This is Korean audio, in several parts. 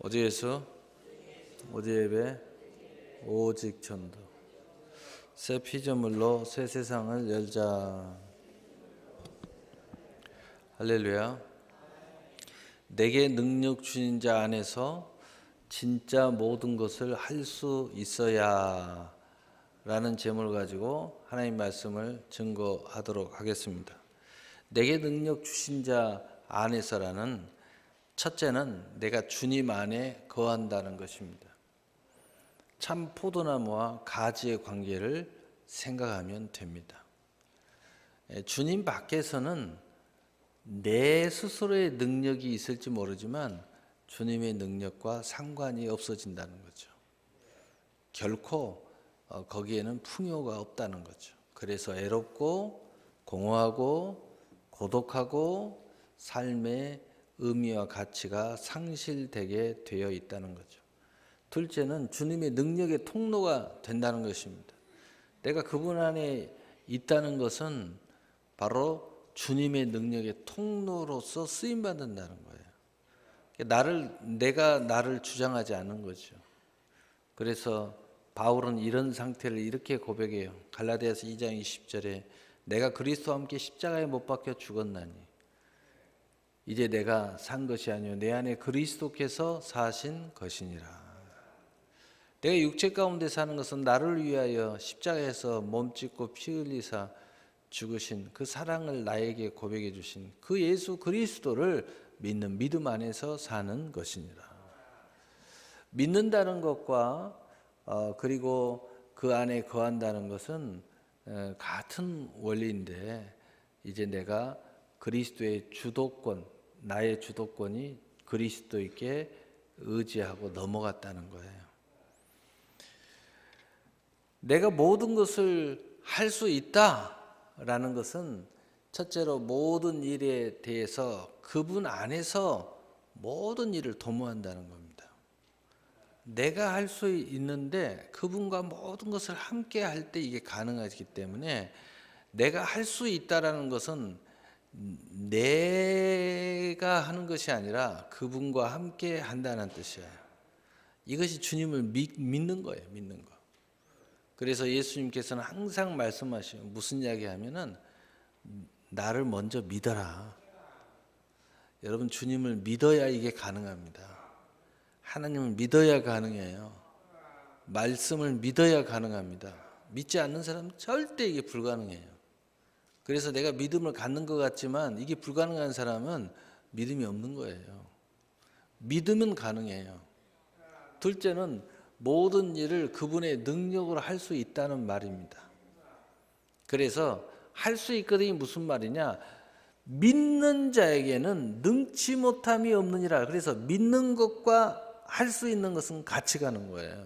어디 예수, 어디 예배, 오직 전도. 새 피조물로 새 세상을 열자. 할렐루야. 내게 능력 주신 자 안에서 진짜 모든 것을 할 수 있어야 라는 제목을 가지고 하나님 말씀을 증거하도록 하겠습니다. 내게 능력 주신 자 안에서라는 첫째는 내가 주님 안에 거한다는 것입니다. 참 포도나무와 가지의 관계를 생각하면 됩니다. 주님 밖에서는 내 스스로의 능력이 있을지 모르지만 주님의 능력과 상관이 없어진다는 거죠. 결코 거기에는 풍요가 없다는 거죠. 그래서 애롭고 공허하고 고독하고 삶의 의미와 가치가 상실되게 되어 있다는 거죠. 둘째는 주님의 능력의 통로가 된다는 것입니다. 내가 그분 안에 있다는 것은 바로 주님의 능력의 통로로서 쓰임받는다는 거예요. 내가 나를 주장하지 않는 거죠. 그래서 바울은 이런 상태를 이렇게 고백해요. 갈라디아서 2장 20절에 내가 그리스도와 함께 십자가에 못 박혀 죽었나니 이제 내가 산 것이 아니요 내 안에 그리스도께서 사신 것이니라. 내가 육체 가운데 사는 것은 나를 위하여 십자가에서 몸짓고 피 흘리사 죽으신 그 사랑을 나에게 고백해 주신 그 예수 그리스도를 믿는 믿음 안에서 사는 것이니라. 믿는다는 것과 그리고 그 안에 거한다는 것은 같은 원리인데 이제 내가 그리스도의 주도권, 나의 주도권이 그리스도에게 의지하고 넘어갔다는 거예요. 내가 모든 것을 할 수 있다라는 것은 첫째로 모든 일에 대해서 그분 안에서 모든 일을 도모한다는 겁니다. 내가 할 수 있는데 그분과 모든 것을 함께 할 때 이게 가능하기 때문에 내가 할 수 있다라는 것은 내가 하는 것이 아니라 그분과 함께 한다는 뜻이에요. 이것이 주님을 믿는 거예요. 믿는 거. 그래서 예수님께서는 항상 말씀하시고 무슨 이야기 하면은 나를 먼저 믿어라. 여러분 주님을 믿어야 이게 가능합니다. 하나님을 믿어야 가능해요. 말씀을 믿어야 가능합니다. 믿지 않는 사람은 절대 이게 불가능해요. 그래서 내가 믿음을 갖는 것 같지만 이게 불가능한 사람은 믿음이 없는 거예요. 믿으면 가능해요. 둘째는 모든 일을 그분의 능력으로 할 수 있다는 말입니다. 그래서 할 수 있거든이 무슨 말이냐? 믿는 자에게는 능치 못함이 없느니라. 그래서 믿는 것과 할 수 있는 것은 같이 가는 거예요.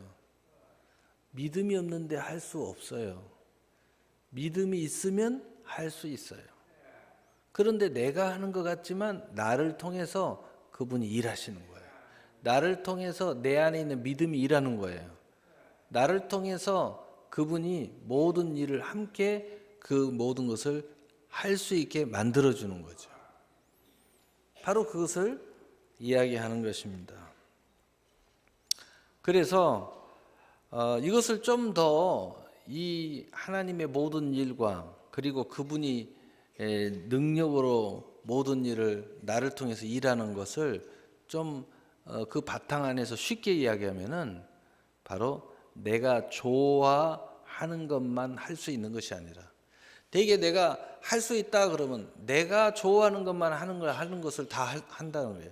믿음이 없는데 할 수 없어요. 믿음이 있으면 할 수 있어요. 그런데 내가 하는 것 같지만 나를 통해서 그분이 일하시는 거예요. 나를 통해서 내 안에 있는 믿음이 일하는 거예요. 나를 통해서 그분이 모든 일을 함께 그 모든 것을 할 수 있게 만들어주는 거죠. 바로 그것을 이야기하는 것입니다. 그래서 이것을 좀 더 이 하나님의 모든 일과 그리고 그분이 능력으로 모든 일을 나를 통해서 일하는 것을 좀 그 바탕 안에서 쉽게 이야기하면은 바로 내가 좋아하는 것만 할 수 있는 것이 아니라 되게 내가 할 수 있다 그러면 내가 좋아하는 것만 하는 것을 다 한다는 거예요.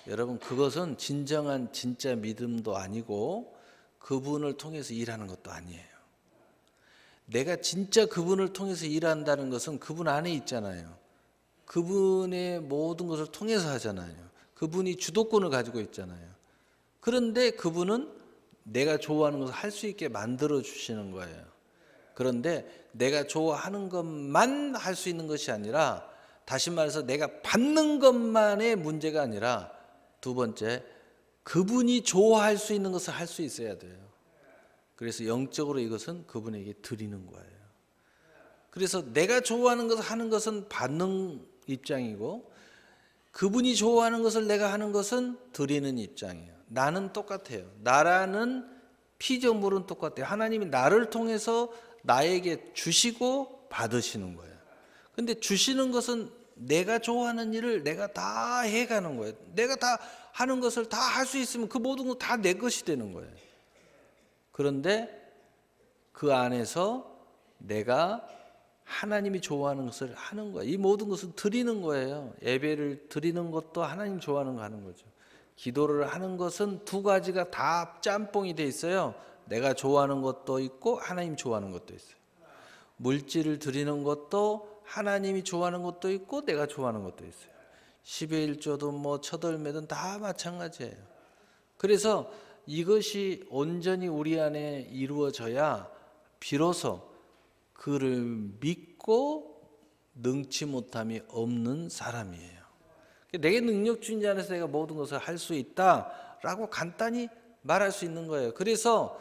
여러분 그것은 진정한 진짜 믿음도 아니고 그분을 통해서 일하는 것도 아니에요. 내가 진짜 그분을 통해서 일한다는 것은 그분 안에 있잖아요. 그분의 모든 것을 통해서 하잖아요. 그분이 주도권을 가지고 있잖아요. 그런데 그분은 내가 좋아하는 것을 할 수 있게 만들어 주시는 거예요. 그런데 내가 좋아하는 것만 할 수 있는 것이 아니라 다시 말해서 내가 받는 것만의 문제가 아니라 두 번째 그분이 좋아할 수 있는 것을 할 수 있어야 돼요. 그래서 영적으로 이것은 그분에게 드리는 거예요. 그래서 내가 좋아하는 것을 하는 것은 받는 입장이고 그분이 좋아하는 것을 내가 하는 것은 드리는 입장이에요. 나는 똑같아요. 나라는 피조물은 똑같아요. 하나님이 나를 통해서 나에게 주시고 받으시는 거예요. 근데 주시는 것은 내가 좋아하는 일을 내가 다 해가는 거예요. 내가 다 하는 것을 다 할 수 있으면 그 모든 건 다 내 것이 되는 거예요. 그런데 그 안에서 내가 하나님이 좋아하는 것을 하는 거예요. 이 모든 것을 드리는 거예요. 예배를 드리는 것도 하나님 좋아하는 거 하는 거죠. 기도를 하는 것은 두 가지가 다 짬뽕이 돼 있어요. 내가 좋아하는 것도 있고 하나님 좋아하는 것도 있어요. 물질을 드리는 것도 하나님이 좋아하는 것도 있고 내가 좋아하는 것도 있어요. 10의 1조든 뭐 첫월매든 다 마찬가지예요. 그래서 이것이 온전히 우리 안에 이루어져야 비로소 그를 믿고 능치 못함이 없는 사람이에요. 내게 능력 주신 자 안에서 내가 모든 것을 할 수 있다라고 간단히 말할 수 있는 거예요. 그래서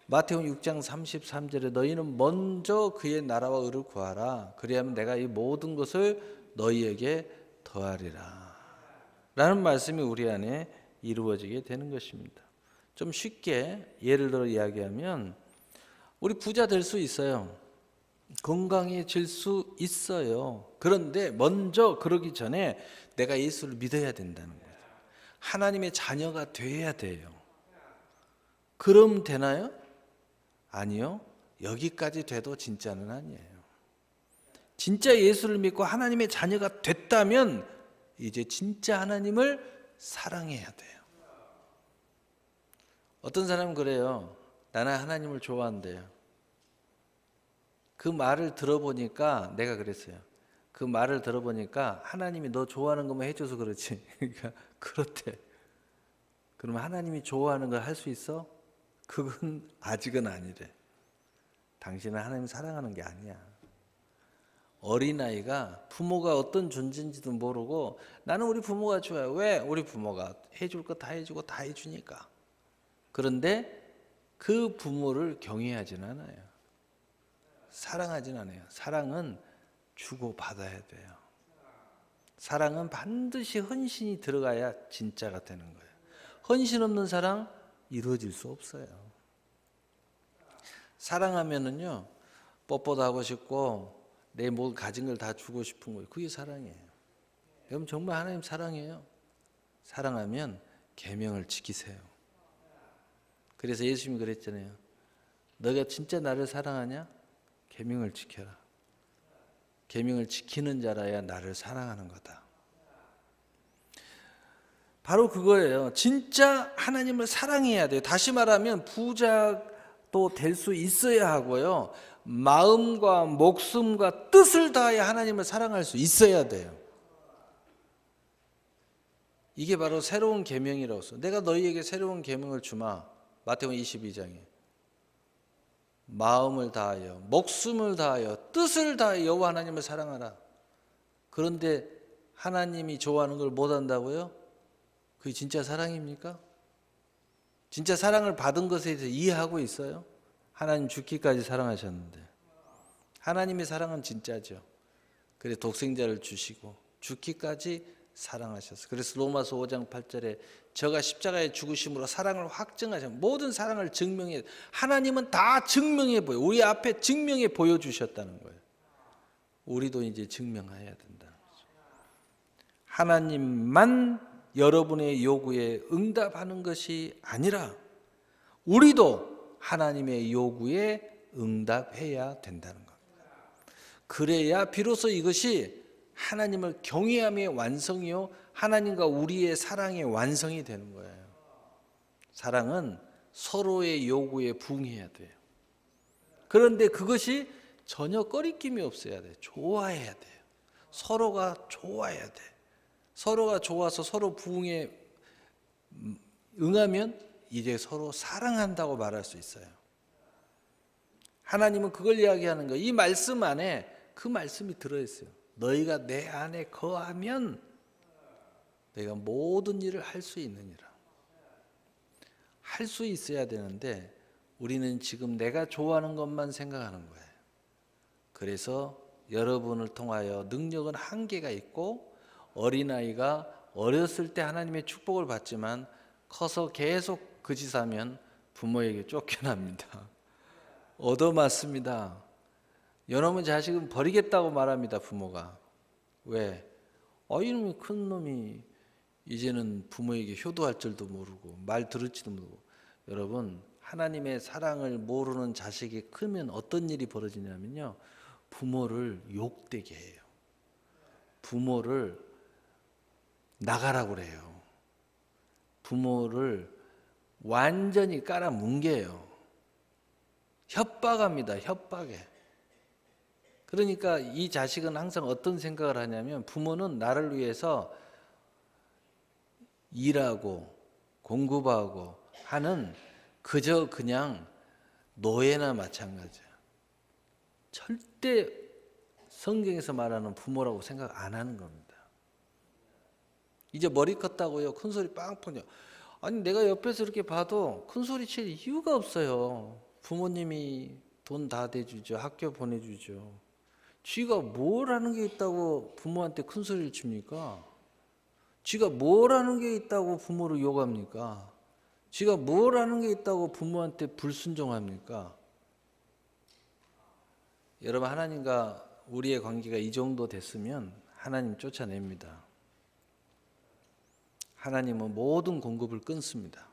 마태복음 6장 33절에 너희는 먼저 그의 나라와 의를 구하라. 그리하면 내가 이 모든 것을 너희에게 더하리라. 라는 말씀이 우리 안에 이루어지게 되는 것입니다. 좀 쉽게 예를 들어 이야기하면 우리 부자 될 수 있어요. 건강해질 수 있어요. 그런데 먼저 그러기 전에 내가 예수를 믿어야 된다는 거예요. 하나님의 자녀가 돼야 돼요. 그럼 되나요? 아니요. 여기까지 돼도 진짜는 아니에요. 진짜 예수를 믿고 하나님의 자녀가 됐다면 이제 진짜 하나님을 사랑해야 돼요. 어떤 사람은 그래요. 나는 하나님을 좋아한대요. 그 말을 들어보니까 내가 그랬어요. 그 말을 들어보니까 하나님이 너 좋아하는 것만 해줘서 그렇지. 그러니까 그렇대. 그러면 하나님이 좋아하는 걸 할 수 있어? 그건 아직은 아니래. 당신은 하나님 사랑하는 게 아니야. 어린아이가 부모가 어떤 존재인지도 모르고 나는 우리 부모가 좋아요. 왜? 우리 부모가 해줄 거 다 해주고 다 해주니까. 그런데 그 부모를 경외하진 않아요. 사랑하진 않아요. 사랑은 주고받아야 돼요. 사랑은 반드시 헌신이 들어가야 진짜가 되는 거예요. 헌신 없는 사랑 이루어질 수 없어요. 사랑하면은요, 뽀뽀도 하고 싶고 내 모든 가진 걸 다 주고 싶은 거예요. 그게 사랑이에요. 여러분 정말 하나님 사랑해요. 사랑하면 계명을 지키세요. 그래서 예수님이 그랬잖아요. 너가 진짜 나를 사랑하냐? 계명을 지켜라. 계명을 지키는 자라야 나를 사랑하는 거다. 바로 그거예요. 진짜 하나님을 사랑해야 돼요. 다시 말하면 부자도 될 수 있어야 하고요. 마음과 목숨과 뜻을 다해 하나님을 사랑할 수 있어야 돼요. 이게 바로 새로운 계명이라고 써. 내가 너희에게 새로운 계명을 주마. 마태복음 22장에. 마음을 다하여 목숨을 다하여 뜻을 다하여 여호와 하나님을 사랑하라. 그런데 하나님이 좋아하는 걸 못한다고요? 그게 진짜 사랑입니까? 진짜 사랑을 받은 것에 대해서 이해하고 있어요? 하나님 죽기까지 사랑하셨는데 하나님의 사랑은 진짜죠. 그래서 독생자를 주시고 죽기까지 사랑하셨어요. 그래서 로마서 5장 8절에 저가 십자가에 죽으심으로 사랑을 확증하셔. 모든 사랑을 증명해. 하나님은 다 증명해 보여. 우리 앞에 증명해 보여주셨다는 거예요. 우리도 이제 증명해야 된다는 거죠. 하나님만 여러분의 요구에 응답하는 것이 아니라 우리도 하나님의 요구에 응답해야 된다는 겁니다. 그래야 비로소 이것이 하나님을 경외함의 완성이요 하나님과 우리의 사랑의 완성이 되는 거예요. 사랑은 서로의 요구에 부응해야 돼요. 그런데 그것이 전혀 꺼리낌이 없어야 돼요. 좋아해야 돼요. 서로가 좋아야 돼. 서로가 좋아서 서로 부응에 응하면 이제 서로 사랑한다고 말할 수 있어요. 하나님은 그걸 이야기하는 거예요. 이 말씀 안에 그 말씀이 들어있어요. 너희가 내 안에 거하면 내가 모든 일을 할 수 있느니라. 할 수 있어야 되는데 우리는 지금 내가 좋아하는 것만 생각하는 거예요. 그래서 여러분을 통하여 능력은 한계가 있고 어린아이가 어렸을 때 하나님의 축복을 받지만 커서 계속 그 짓 하면 부모에게 쫓겨납니다. 얻어맞습니다. 여러분 자식은 버리겠다고 말합니다. 부모가. 왜? 이놈이 큰 놈이 이제는 부모에게 효도할 줄도 모르고 말 들을지도 모르고. 여러분 하나님의 사랑을 모르는 자식이 크면 어떤 일이 벌어지냐면요, 부모를 욕되게 해요. 부모를 나가라고 그래요. 부모를 완전히 깔아뭉개요. 협박합니다. 협박해. 그러니까 이 자식은 항상 어떤 생각을 하냐면, 부모는 나를 위해서 일하고 공급하고 하는 그저 그냥 노예나 마찬가지야. 절대 성경에서 말하는 부모라고 생각 안 하는 겁니다. 이제 머리 컸다고요, 큰 소리 빵빵. 아니 내가 옆에서 이렇게 봐도 큰 소리 칠 이유가 없어요. 부모님이 돈 다 대주죠. 학교 보내주죠. 쥐가 뭘 하는 게 있다고 부모한테 큰 소리를 칩니까? 쥐가 뭘 하는 게 있다고 부모를 욕합니까? 쥐가 뭘 하는 게 있다고 부모한테 불순종합니까? 여러분, 하나님과 우리의 관계가 이 정도 됐으면 하나님 쫓아냅니다. 하나님은 모든 공급을 끊습니다.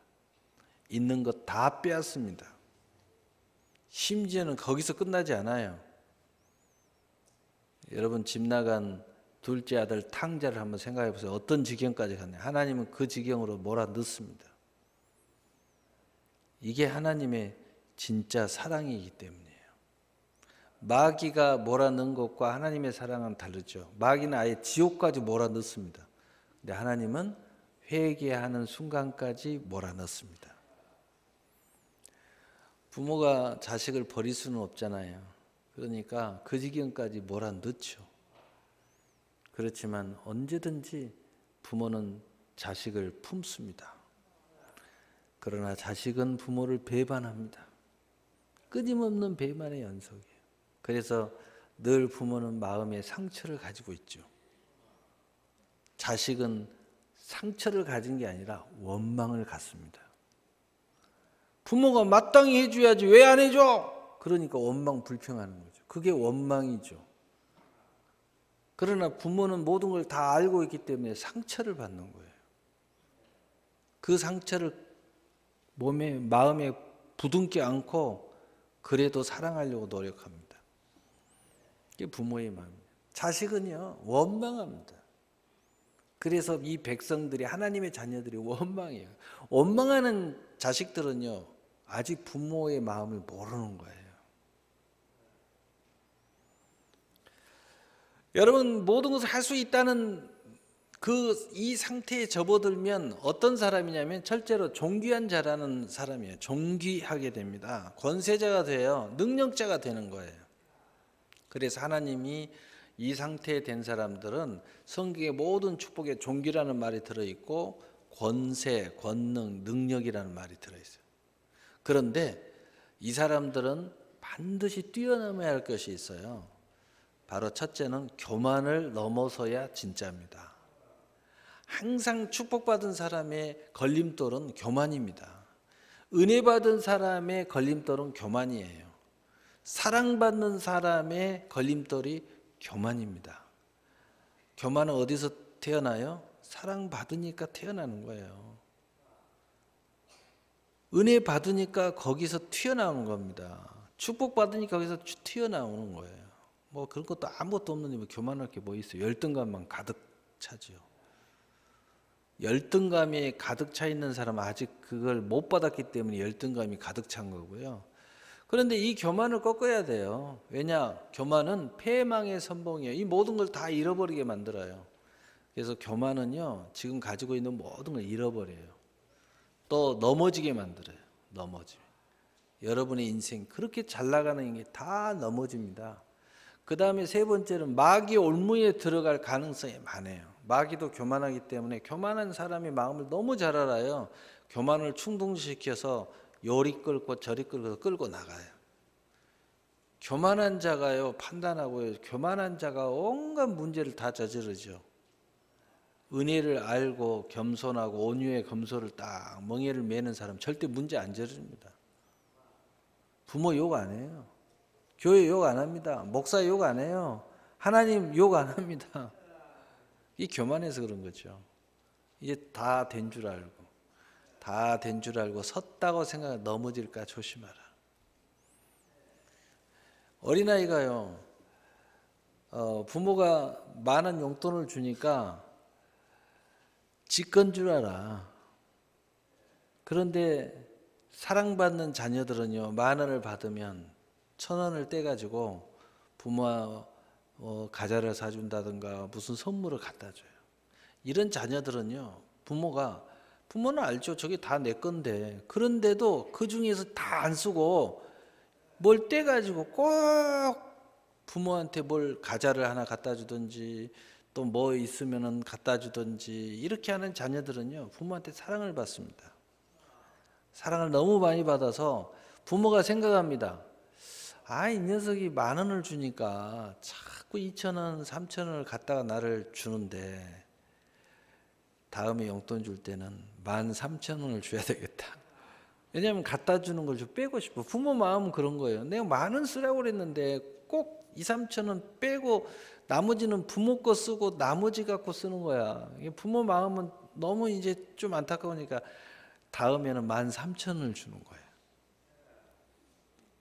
있는 것 다 빼앗습니다. 심지어는 거기서 끝나지 않아요. 여러분, 집 나간 둘째 아들 탕자를 한번 생각해 보세요. 어떤 지경까지 갔나요? 하나님은 그 지경으로 몰아넣습니다. 이게 하나님의 진짜 사랑이기 때문이에요. 마귀가 몰아넣은 것과 하나님의 사랑은 다르죠. 마귀는 아예 지옥까지 몰아넣습니다. 근데 하나님은 회개하는 순간까지 몰아넣습니다. 부모가 자식을 버릴 수는 없잖아요. 그러니까 그 지경까지 몰아넣죠. 그렇지만 언제든지 부모는 자식을 품습니다. 그러나 자식은 부모를 배반합니다. 끊임없는 배반의 연속이에요. 그래서 늘 부모는 마음에 상처를 가지고 있죠. 자식은 상처를 가진 게 아니라 원망을 갖습니다. 부모가 마땅히 해줘야지 왜 안 해줘? 그러니까 원망 불평하는 거죠. 그게 원망이죠. 그러나 부모는 모든 걸 다 알고 있기 때문에 상처를 받는 거예요. 그 상처를 마음에 부둥켜 안고 그래도 사랑하려고 노력합니다. 이게 부모의 마음이에요. 자식은요, 원망합니다. 그래서 이 백성들이, 하나님의 자녀들이 원망해요. 원망하는 자식들은요, 아직 부모의 마음을 모르는 거예요. 여러분, 모든 것을 할 수 있다는 이 상태에 접어들면 어떤 사람이냐면 철저로 존귀한 자라는 사람이에요. 존귀하게 됩니다. 권세자가 돼요. 능력자가 되는 거예요. 그래서 하나님이 이 상태에 된 사람들은 성경의 모든 축복에 존귀라는 말이 들어있고 권세, 권능, 능력이라는 말이 들어있어요. 그런데 이 사람들은 반드시 뛰어넘어야 할 것이 있어요. 바로 첫째는 교만을 넘어서야 진짜입니다. 항상 축복받은 사람의 걸림돌은 교만입니다. 은혜 받은 사람의 걸림돌은 교만이에요. 사랑받는 사람의 걸림돌이 교만입니다. 교만은 어디서 태어나요? 사랑받으니까 태어나는 거예요. 은혜 받으니까 거기서 튀어나오는 겁니다. 축복받으니까 거기서 튀어나오는 거예요. 뭐 그런 것도 아무것도 없는데 뭐 교만할 게 뭐 있어요. 열등감만 가득 차죠. 열등감이 가득 차 있는 사람은 아직 그걸 못 받았기 때문에 열등감이 가득 찬 거고요. 그런데 이 교만을 꺾어야 돼요. 왜냐? 교만은 패망의 선봉이에요. 이 모든 걸 다 잃어버리게 만들어요. 그래서 교만은요, 지금 가지고 있는 모든 걸 잃어버려요. 또 넘어지게 만들어요. 넘어지면. 여러분의 인생 그렇게 잘 나가는 게 다 넘어집니다. 그 다음에 세 번째는 마귀 올무에 들어갈 가능성이 많아요. 마귀도 교만하기 때문에 교만한 사람이 마음을 너무 잘 알아요. 교만을 충동시켜서 요리 끌고 저리 끌고 나가요. 교만한 자가요, 판단하고요. 교만한 자가 온갖 문제를 다 저지르죠. 은혜를 알고 겸손하고 온유의 검소를 딱 멍에를 매는 사람 절대 문제 안 저집니다. 부모 욕 안 해요. 교회 욕 안 합니다. 목사 욕 안 해요. 하나님 욕 안 합니다. 이 교만해서 그런 거죠. 이제 다 된 줄 알고, 다 된 줄 알고 섰다고 생각해 넘어질까 조심하라. 어린아이가요, 부모가 많은 용돈을 주니까 지 건 줄 알아. 그런데 사랑받는 자녀들은요, 10,000원을 받으면 1,000원을 떼가지고 부모가 과자를 사준다든가 무슨 선물을 갖다 줘요. 이런 자녀들은요, 부모는 알죠. 저게 다 내 건데. 그런데도 그 중에서 다 안 쓰고 뭘 떼가지고 꼭 부모한테 뭘 과자를 하나 갖다 주든지 또 뭐 있으면은 갖다 주든지 이렇게 하는 자녀들은요, 부모한테 사랑을 받습니다. 사랑을 너무 많이 받아서 부모가 생각합니다. 아, 이 녀석이 10,000원을 주니까 자꾸 2,000원, 3,000원을 갖다가 나를 주는데 다음에 용돈 줄 때는 13,000원을 줘야 되겠다. 왜냐하면 갖다 주는 걸 좀 빼고 싶어. 부모 마음은 그런 거예요. 내가 10,000원 쓰라고 그랬는데 꼭 2,000~3,000원 빼고 나머지는 부모 거 쓰고 나머지 갖고 쓰는 거야. 부모 마음은 너무 이제 좀 안타까우니까 다음에는 13,000원을 주는 거예요.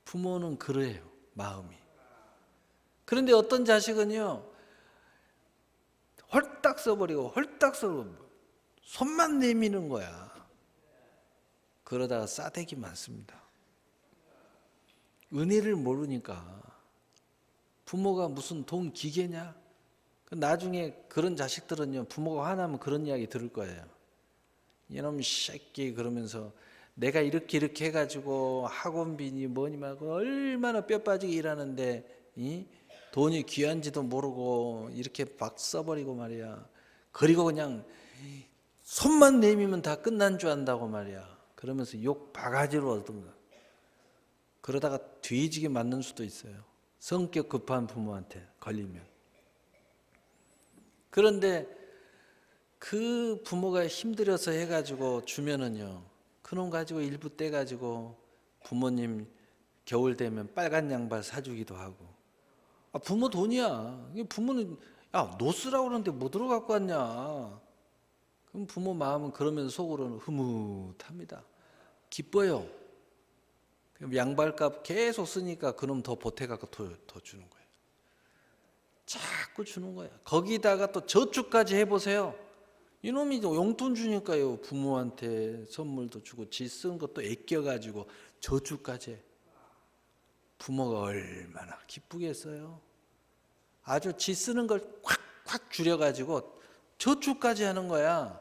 부모는 그래요, 마음이. 그런데 어떤 자식은요, 홀딱 써버리고 홀딱 써버리고 손만 내미는 거야. 그러다가 싸대기 많습니다. 은혜를 모르니까 부모가 무슨 돈 기계냐? 나중에 그런 자식들은요, 부모가 화나면 그런 이야기 들을 거예요. 이놈 새끼 그러면서 내가 이렇게 해가지고 학원비니 뭐니 말고 얼마나 뼈 빠지게 일하는데 돈이 귀한지도 모르고 이렇게 막 써버리고 말이야. 그리고 그냥 손만 내미면 다 끝난 줄 안다고 말이야. 그러면서 욕 바가지로 얻은 거. 그러다가 뒤지게 맞는 수도 있어요. 성격 급한 부모한테 걸리면. 그런데 그 부모가 힘들어서 해가지고 주면은요, 그놈 가지고 일부 떼가지고 부모님 겨울 되면 빨간 양말 사주기도 하고. 아, 부모 돈이야. 부모는 야, 너 쓰라고 그러는데 뭐 들어 갖고 왔냐. 그럼 부모 마음은 그러면서 속으로는 흐뭇합니다. 기뻐요. 그럼 양발값 계속 쓰니까 그놈 더 보태갖고 더 주는 거예요. 자꾸 주는 거야. 거기다가 또 저축까지 해보세요. 이놈이 용돈 주니까요, 부모한테 선물도 주고 지 쓴 것도 아껴가지고 저축까지 해. 부모가 얼마나 기쁘겠어요. 아주 지 쓰는 걸 콱콱 줄여가지고 저축까지 하는 거야.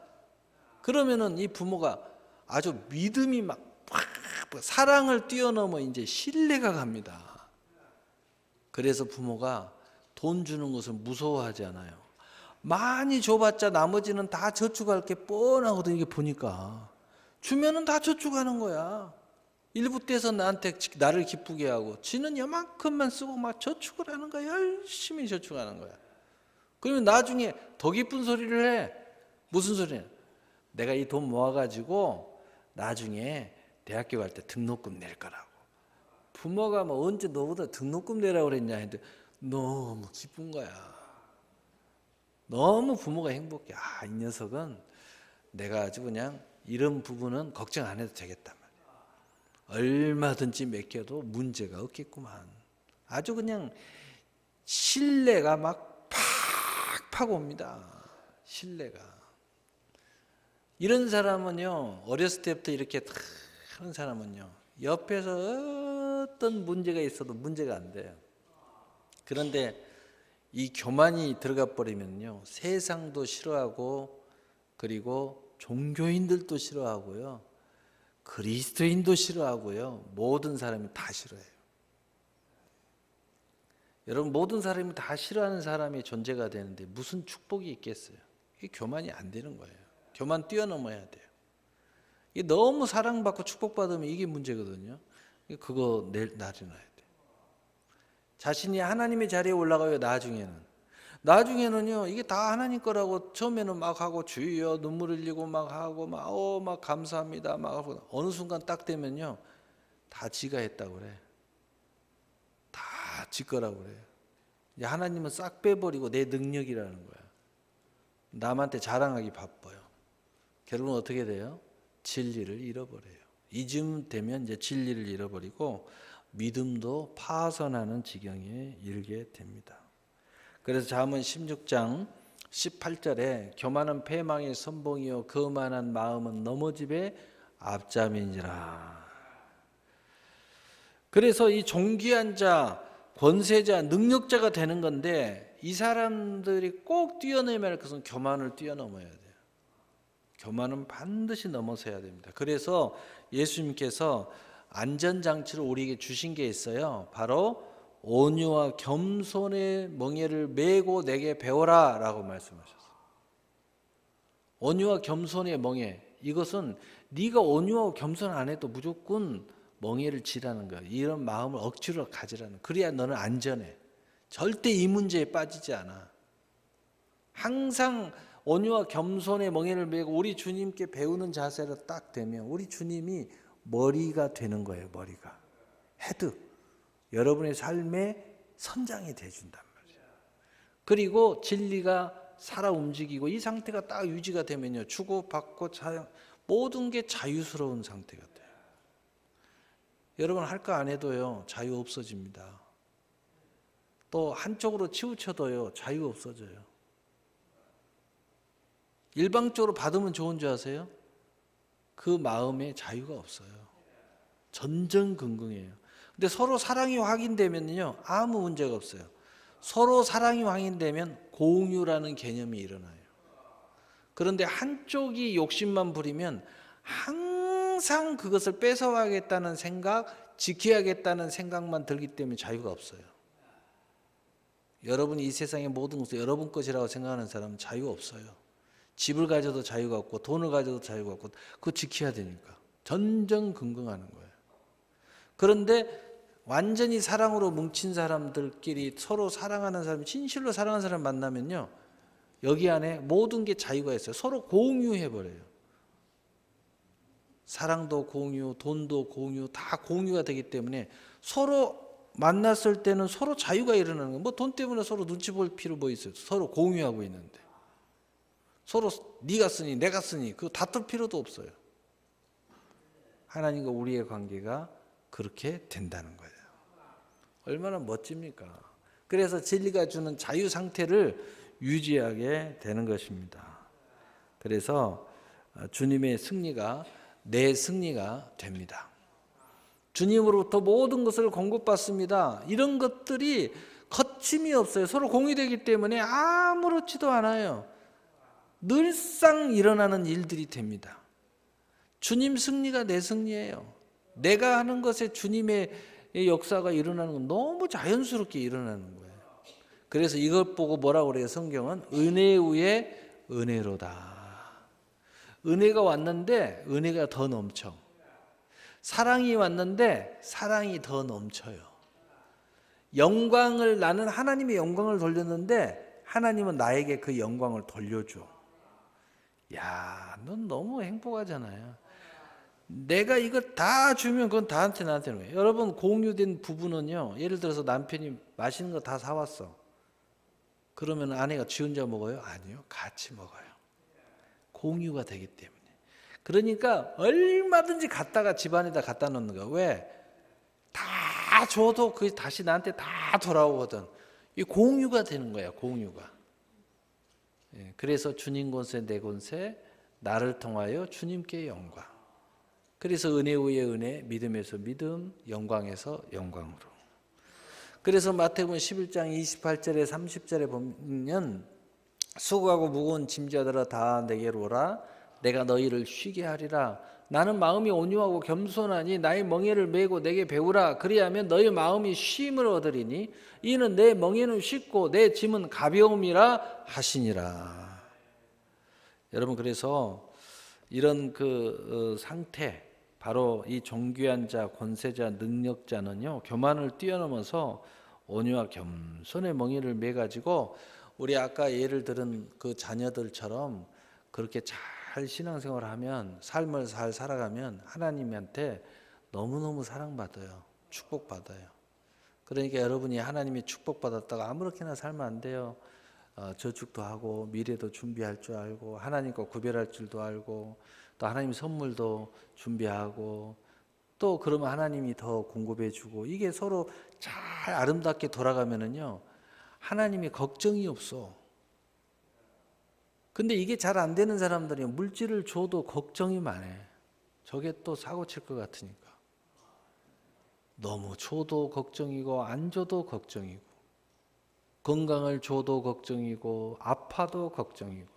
그러면은 이 부모가 아주 믿음이 막 사랑을 뛰어넘어 이제 신뢰가 갑니다. 그래서 부모가 돈 주는 것을 무서워하지 않아요. 많이 줘봤자 나머지는 다 저축할 게 뻔하거든. 이게 보니까 주면은 다 저축하는 거야. 일부 떼서 나를 기쁘게 하고 지는 요만큼만 쓰고 막 저축을 하는 거야. 열심히 저축하는 거야. 그러면 나중에 더 기쁜 소리를 해. 무슨 소리냐? 내가 이 돈 모아가지고 나중에 대학교 갈 때 등록금 낼 거라고. 부모가 뭐 언제 너보다 등록금 내라고 그랬냐 했는데 너무 기쁜 거야. 너무 부모가 행복해. 아, 이 녀석은 내가 아주 그냥 이런 부분은 걱정 안 해도 되겠단 말이야. 얼마든지 맡겨도 문제가 없겠구만. 아주 그냥 신뢰가 막 팍팍 옵니다. 신뢰가. 이런 사람은요, 어렸을 때부터 이렇게 하는 사람은요, 옆에서 어떤 문제가 있어도 문제가 안 돼요. 그런데 이 교만이 들어가 버리면요, 세상도 싫어하고 그리고 종교인들도 싫어하고요, 그리스도인도 싫어하고요, 모든 사람이 다 싫어해요. 여러분, 모든 사람이 다 싫어하는 사람이 존재가 되는데 무슨 축복이 있겠어요? 이게 교만이 안 되는 거예요. 교만 뛰어넘어야 돼요. 이게 너무 사랑받고 축복받으면 이게 문제거든요. 그거 내려놔야 돼요. 자신이 하나님의 자리에 올라가요. 나중에는 나중에는요, 이게 다 하나님 거라고 처음에는 막 하고 주여 눈물 흘리고 막 하고 막 감사합니다 막 하고 어느 순간 딱 되면요, 다 지가 했다고 그래. 다 지 거라고 그래요. 이제 하나님은 싹 빼버리고 내 능력이라는 거야. 남한테 자랑하기 바빠요. 결국은 어떻게 돼요? 진리를 잃어버려요. 이쯤 되면 이제 진리를 잃어버리고 믿음도 파선하는 지경에 이르게 됩니다. 그래서 잠언 16장 18절에 교만은 패망의 선봉이요 거만한 마음은 넘어짐의 앞잠이니라. 그래서 이 존귀한 자, 권세자, 능력자가 되는 건데 이 사람들이 꼭 뛰어넘어야 할 것은 교만을 뛰어넘어야 돼요. 교만은 반드시 넘어서야 됩니다. 그래서 예수님께서 안전장치를 우리에게 주신 게 있어요. 바로 온유와 겸손의 멍에를 메고 내게 배워라 라고 말씀하셨어요. 온유와 겸손의 멍에, 이것은 네가 온유하고 겸손 안 해도 무조건 멍에를 지라는 거야. 이런 마음을 억지로 가지라는, 그래야 너는 안전해. 절대 이 문제에 빠지지 않아. 항상 온유와 겸손의 멍에를 메고 우리 주님께 배우는 자세로 딱 되면 우리 주님이 머리가 되는 거예요. 머리가, 헤드, 여러분의 삶의 선장이 돼준단 말이에요. 그리고 진리가 살아 움직이고 이 상태가 딱 유지가 되면요, 주고받고 모든 게 자유스러운 상태가 돼요. 여러분 할 거 안 해도요, 자유 없어집니다. 또 한쪽으로 치우쳐도요, 자유 없어져요. 일방적으로 받으면 좋은 줄 아세요? 그 마음에 자유가 없어요. 전전긍긍해요. 근데 서로 사랑이 확인되면요, 아무 문제가 없어요. 서로 사랑이 확인되면 공유라는 개념이 일어나요. 그런데 한쪽이 욕심만 부리면 항상 그것을 뺏어가겠다는 생각, 지켜야겠다는 생각만 들기 때문에 자유가 없어요. 여러분이 이 세상의 모든 것을 여러분 것이라고 생각하는 사람은 자유가 없어요. 집을 가져도 자유가 없고 돈을 가져도 자유가 없고 그거 지켜야 되니까 전전긍긍하는 거예요. 그런데 완전히 사랑으로 뭉친 사람들끼리 서로 사랑하는 사람, 진실로 사랑하는 사람 만나면요, 여기 안에 모든 게 자유가 있어요. 서로 공유해버려요. 사랑도 공유, 돈도 공유, 다 공유가 되기 때문에 서로 만났을 때는 서로 자유가 일어나는 거예요. 뭐 돈 때문에 서로 눈치 볼 필요 뭐 있어요. 서로 공유하고 있는데. 서로 네가 쓰니 내가 쓰니 그거 다툴 필요도 없어요. 하나님과 우리의 관계가 그렇게 된다는 거예요. 얼마나 멋집니까? 그래서 진리가 주는 자유 상태를 유지하게 되는 것입니다. 그래서 주님의 승리가 내 승리가 됩니다. 주님으로부터 모든 것을 공급받습니다. 이런 것들이 거침이 없어요. 서로 공유되기 때문에 아무렇지도 않아요. 늘상 일어나는 일들이 됩니다. 주님 승리가 내 승리예요. 내가 하는 것에 주님의 역사가 일어나는 건 너무 자연스럽게 일어나는 거예요. 그래서 이것 보고 뭐라고 그래요? 성경은 은혜 위에 은혜로다. 은혜가 왔는데 은혜가 더 넘쳐. 사랑이 왔는데 사랑이 더 넘쳐요. 영광을, 나는 하나님의 영광을 돌렸는데 하나님은 나에게 그 영광을 돌려줘. 야, 넌 너무 행복하잖아요. 내가 이거 다 주면 그건 나한테 거예요. 여러분, 공유된 부부는요, 예를 들어서 남편이 맛있는 거 다 사왔어. 그러면 아내가 지 혼자 먹어요? 아니요, 같이 먹어요. 공유가 되기 때문에. 그러니까 얼마든지 갖다가 집안에다 갖다 놓는 거야. 왜? 다 줘도 그게 다시 나한테 다 돌아오거든. 이 공유가 되는 거야, 공유가. 그래서 주님 권세 내 권세, 나를 통하여 주님께 영광. 그래서 은혜 위에 은혜, 믿음에서 믿음, 영광에서 영광으로. 그래서 마태복음 11장 28절에 30절에 보면 수고하고 무거운 짐자들아 다 내게로 오라. 내가 너희를 쉬게 하리라. 나는 마음이 온유하고 겸손하니 나의 멍에를 메고 내게 배우라. 그리하면 너희 마음이 쉼을 얻으리니 이는 내 멍에는 쉽고 내 짐은 가벼움이라 하시니라. 여러분, 그래서 이런 상태, 바로 이 존귀한 자, 권세자, 능력자는요, 교만을 뛰어넘어서 온유와 겸손의 멍에를 매 가지고 우리 아까 예를 들은 그 자녀들처럼 그렇게 잘 신앙생활을 하면, 삶을 잘 살아가면 하나님한테 너무너무 사랑받아요. 축복받아요. 그러니까 여러분이 하나님이 축복받았다가 아무렇게나 살면 안 돼요. 저축도 하고 미래도 준비할 줄 알고 하나님과 구별할 줄도 알고 또 하나님 선물도 준비하고 또 그러면 하나님이 더 공급해 주고, 이게 서로 잘 아름답게 돌아가면은요 하나님이 걱정이 없어. 근데 이게 잘 안 되는 사람들이 물질을 줘도 걱정이 많아. 저게 또 사고 칠 것 같으니까. 너무 줘도 걱정이고 안 줘도 걱정이고, 건강을 줘도 걱정이고 아파도 걱정이고,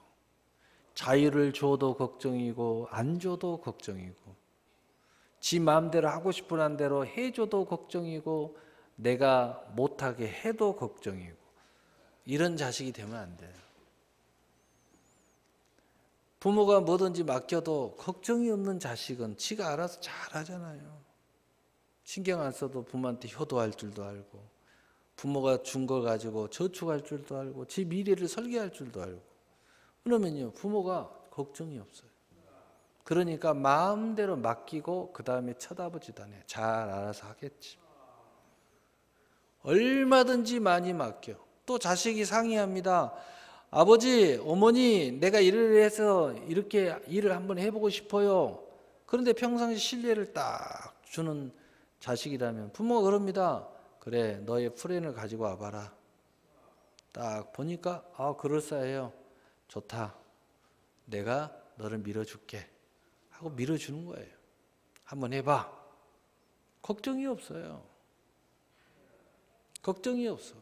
자유를 줘도 걱정이고 안 줘도 걱정이고, 지 마음대로 하고 싶은 대로 해줘도 걱정이고 내가 못하게 해도 걱정이고, 이런 자식이 되면 안 돼요. 부모가 뭐든지 맡겨도 걱정이 없는 자식은 지가 알아서 잘 하잖아요. 신경 안 써도 부모한테 효도할 줄도 알고, 부모가 준 걸 가지고 저축할 줄도 알고, 지 미래를 설계할 줄도 알고. 그러면요 부모가 걱정이 없어요. 그러니까 마음대로 맡기고 그 다음에 쳐다보지도 않아요. 잘 알아서 하겠지. 얼마든지 많이 맡겨. 또 자식이 상의합니다. 아버지, 어머니, 내가 일을 해서 이렇게 일을 한번 해보고 싶어요. 그런데 평상시 신뢰를 딱 주는 자식이라면 부모가 그럽니다. 그래, 너의 프랜을 가지고 와봐라. 딱 보니까 그럴싸해요. 좋다. 내가 너를 밀어줄게 하고 밀어주는 거예요. 한번 해봐. 걱정이 없어요. 걱정이 없어.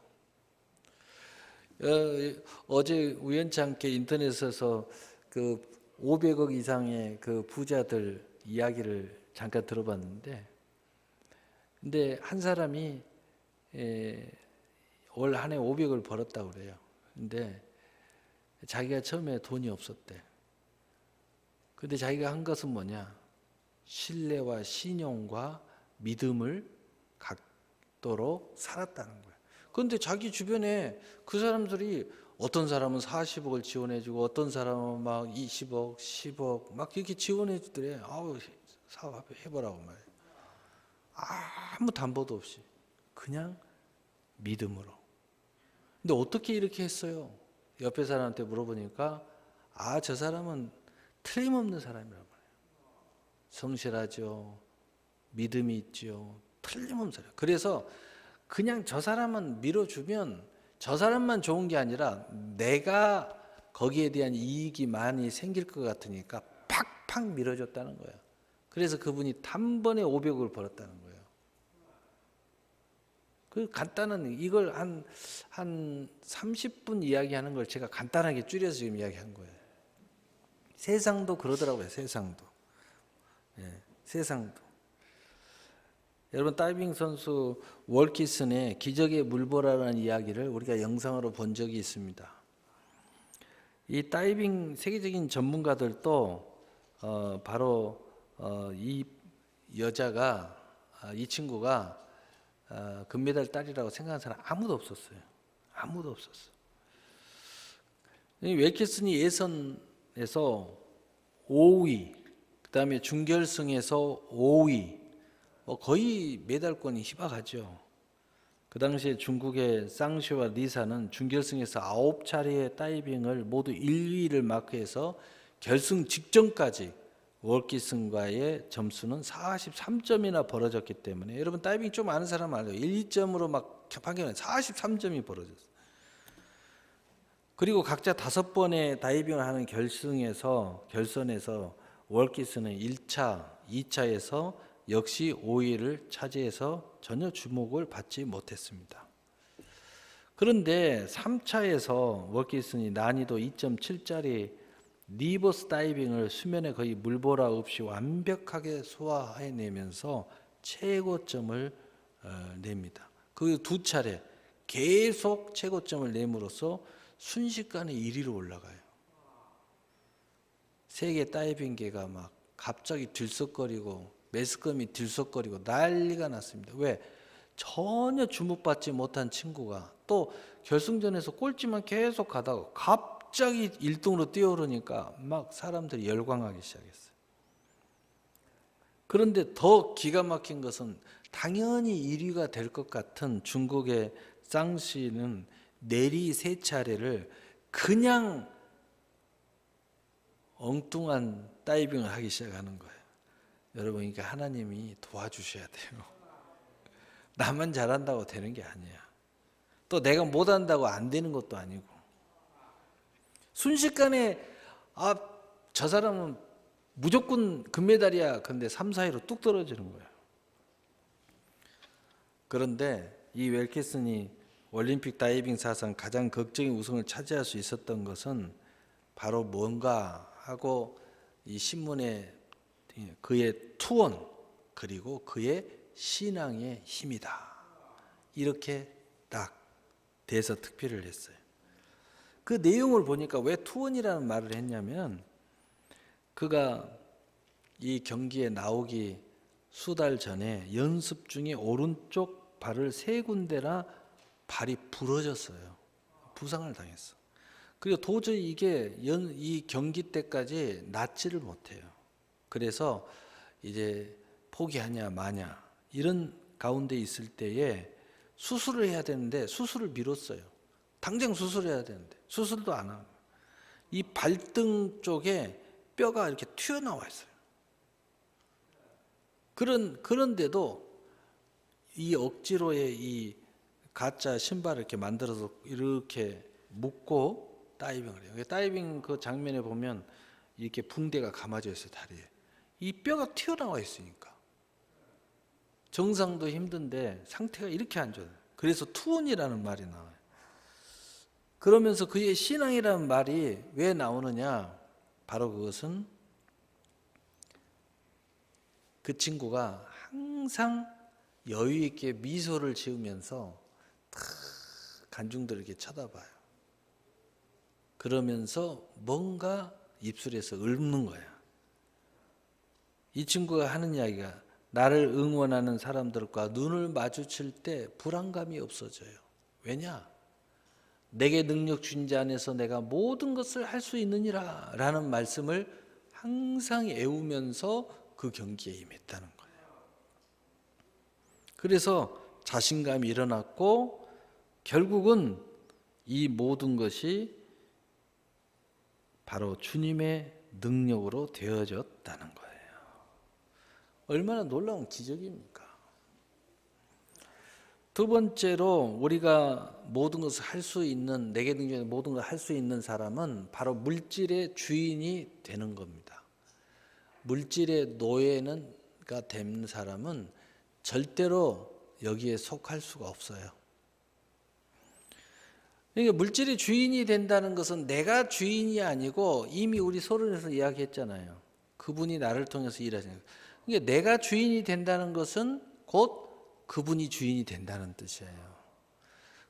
어제 우연치 않게 인터넷에서 그 500억 이상의 그 부자들 이야기를 잠깐 들어봤는데, 근데 한 사람이 올 한 해 500을 벌었다고 그래요. 근데 자기가 처음에 돈이 없었대. 근데 자기가 한 것은 뭐냐? 신뢰와 신용과 믿음을 갖도록 살았다는 거예요. 그런데 자기 주변에 그 사람들이 어떤 사람은 40억을 지원해주고 어떤 사람은 막 20억, 10억 막 이렇게 지원해주더래. 사업해보라고 말이에요. 아무 담보도 없이 그냥 믿음으로. 근데 어떻게 이렇게 했어요? 옆에 사람한테 물어보니까 저 사람은 틀림없는 사람이란 말이에요. 성실하죠. 믿음이 있죠. 틀림없는 사람. 그래서 그냥 저 사람은 밀어주면 저 사람만 좋은 게 아니라 내가 거기에 대한 이익이 많이 생길 것 같으니까 팍팍 밀어줬다는 거예요. 그래서 그분이 단번에 500억을 벌었다는 거예요. 그 간단한 이걸 한 30분 이야기하는 걸 제가 간단하게 줄여서 지금 이야기한 거예요. 세상도 그러더라고요. 세상도. 세상도. 여러분 다이빙 선수 월키슨의 기적의 물보라라는 이야기를 우리가 영상으로 본 적이 있습니다. 이 다이빙 세계적인 전문가들도 바로 이 여자가 이 친구가 금메달 딸이라고 생각하는 사람 아무도 없었어요. 아무도 없었어. 웰키슨이 예선에서 5위, 그 다음에 준결승에서 5위, 거의 메달권이 희박하죠. 그 당시에 중국의 쌍시와 리사는 준결승에서 9차례의 다이빙을 모두 1위를 마크해서 결승 직전까지 월키슨과의 점수는 43점이나 벌어졌기 때문에, 여러분 다이빙 좀 아는 사람 알아요. 1점으로 막 판결은 43점이 벌어졌어요. 그리고 각자 5번의 다이빙을 하는 결선에서 월키슨은 1차, 2차에서 역시 5위를 차지해서 전혀 주목을 받지 못했습니다. 그런데 3차에서 월키슨이 난이도 2.7짜리 리버스 다이빙을 수면에 거의 물보라 없이 완벽하게 소화해내면서 최고점을 냅니다. 그 2차례 계속 최고점을 내므로써 순식간에 1위로 올라가요. 세계 다이빙계가 막 갑자기 들썩거리고 매스컴이 들썩거리고 난리가 났습니다. 왜? 전혀 주목받지 못한 친구가 또 결승전에서 꼴찌만 계속 가다가 갑자기 1등으로 뛰어오르니까 막 사람들이 열광하기 시작했어요. 그런데 더 기가 막힌 것은 당연히 1위가 될 것 같은 중국의 쌍씨는 내리 3차례를 그냥 엉뚱한 다이빙을 하기 시작하는 거예요. 여러분, 그러니까 하나님이 도와주셔야 돼요. 나만 잘한다고 되는 게 아니야. 또 내가 못한다고 안 되는 것도 아니고. 순식간에 저 사람은 무조건 금메달이야. 근데 3, 4위로 뚝 떨어지는 거예요. 그런데 이 웰케슨이 올림픽 다이빙 사상 가장 극적인 우승을 차지할 수 있었던 것은 바로 뭔가 하고 이 신문에 그의 투혼 그리고 그의 신앙의 힘이다. 이렇게 딱 대서특필을 했어요. 그 내용을 보니까 왜 투혼이라는 말을 했냐면 그가 이 경기에 나오기 수달 전에 연습 중에 오른쪽 발을 3군데나 발이 부러졌어요. 부상을 당했어. 그리고 도저히 이게 이 경기 때까지 낫지를 못해요. 그래서 이제 포기하냐 마냐 이런 가운데 있을 때에 수술을 해야 되는데 수술을 미뤘어요. 당장 수술해야 되는데 수술도 안 하고 이 발등 쪽에 뼈가 이렇게 튀어나와 있어요. 그런데도 이 억지로의 이 가짜 신발을 이렇게 만들어서 이렇게 묶고 다이빙을 해요. 다이빙 그 장면에 보면 이렇게 붕대가 감아져 있어요, 다리에. 이 뼈가 튀어나와 있으니까. 정상도 힘든데 상태가 이렇게 안 좋아요. 그래서 투혼이라는 말이 나와요. 그러면서 그의 신앙이라는 말이 왜 나오느냐? 바로 그것은 그 친구가 항상 여유 있게 미소를 지으면서 관중들에게 쳐다봐요. 그러면서 뭔가 입술에서 읊는 거야. 이 친구가 하는 이야기가 나를 응원하는 사람들과 눈을 마주칠 때 불안감이 없어져요. 왜냐? 내게 능력 준 자 안에서 내가 모든 것을 할 수 있느니라 라는 말씀을 항상 애우면서 그 경기에 임했다는 거예요. 그래서 자신감이 일어났고 결국은 이 모든 것이 바로 주님의 능력으로 되어졌다는 거예요. 얼마나 놀라운 기적입니까? 두 번째로 우리가 모든 것을 할 수 있는 내게 능력에 모든 것을 할 수 있는 사람은 바로 물질의 주인이 되는 겁니다. 물질의 노예가 된 사람은 절대로 여기에 속할 수가 없어요. 그러니까 물질의 주인이 된다는 것은 내가 주인이 아니고 이미 우리 서론에서 이야기했잖아요. 그분이 나를 통해서 일하시는 거예요. 그러니까 내가 주인이 된다는 것은 곧 그분이 주인이 된다는 뜻이에요.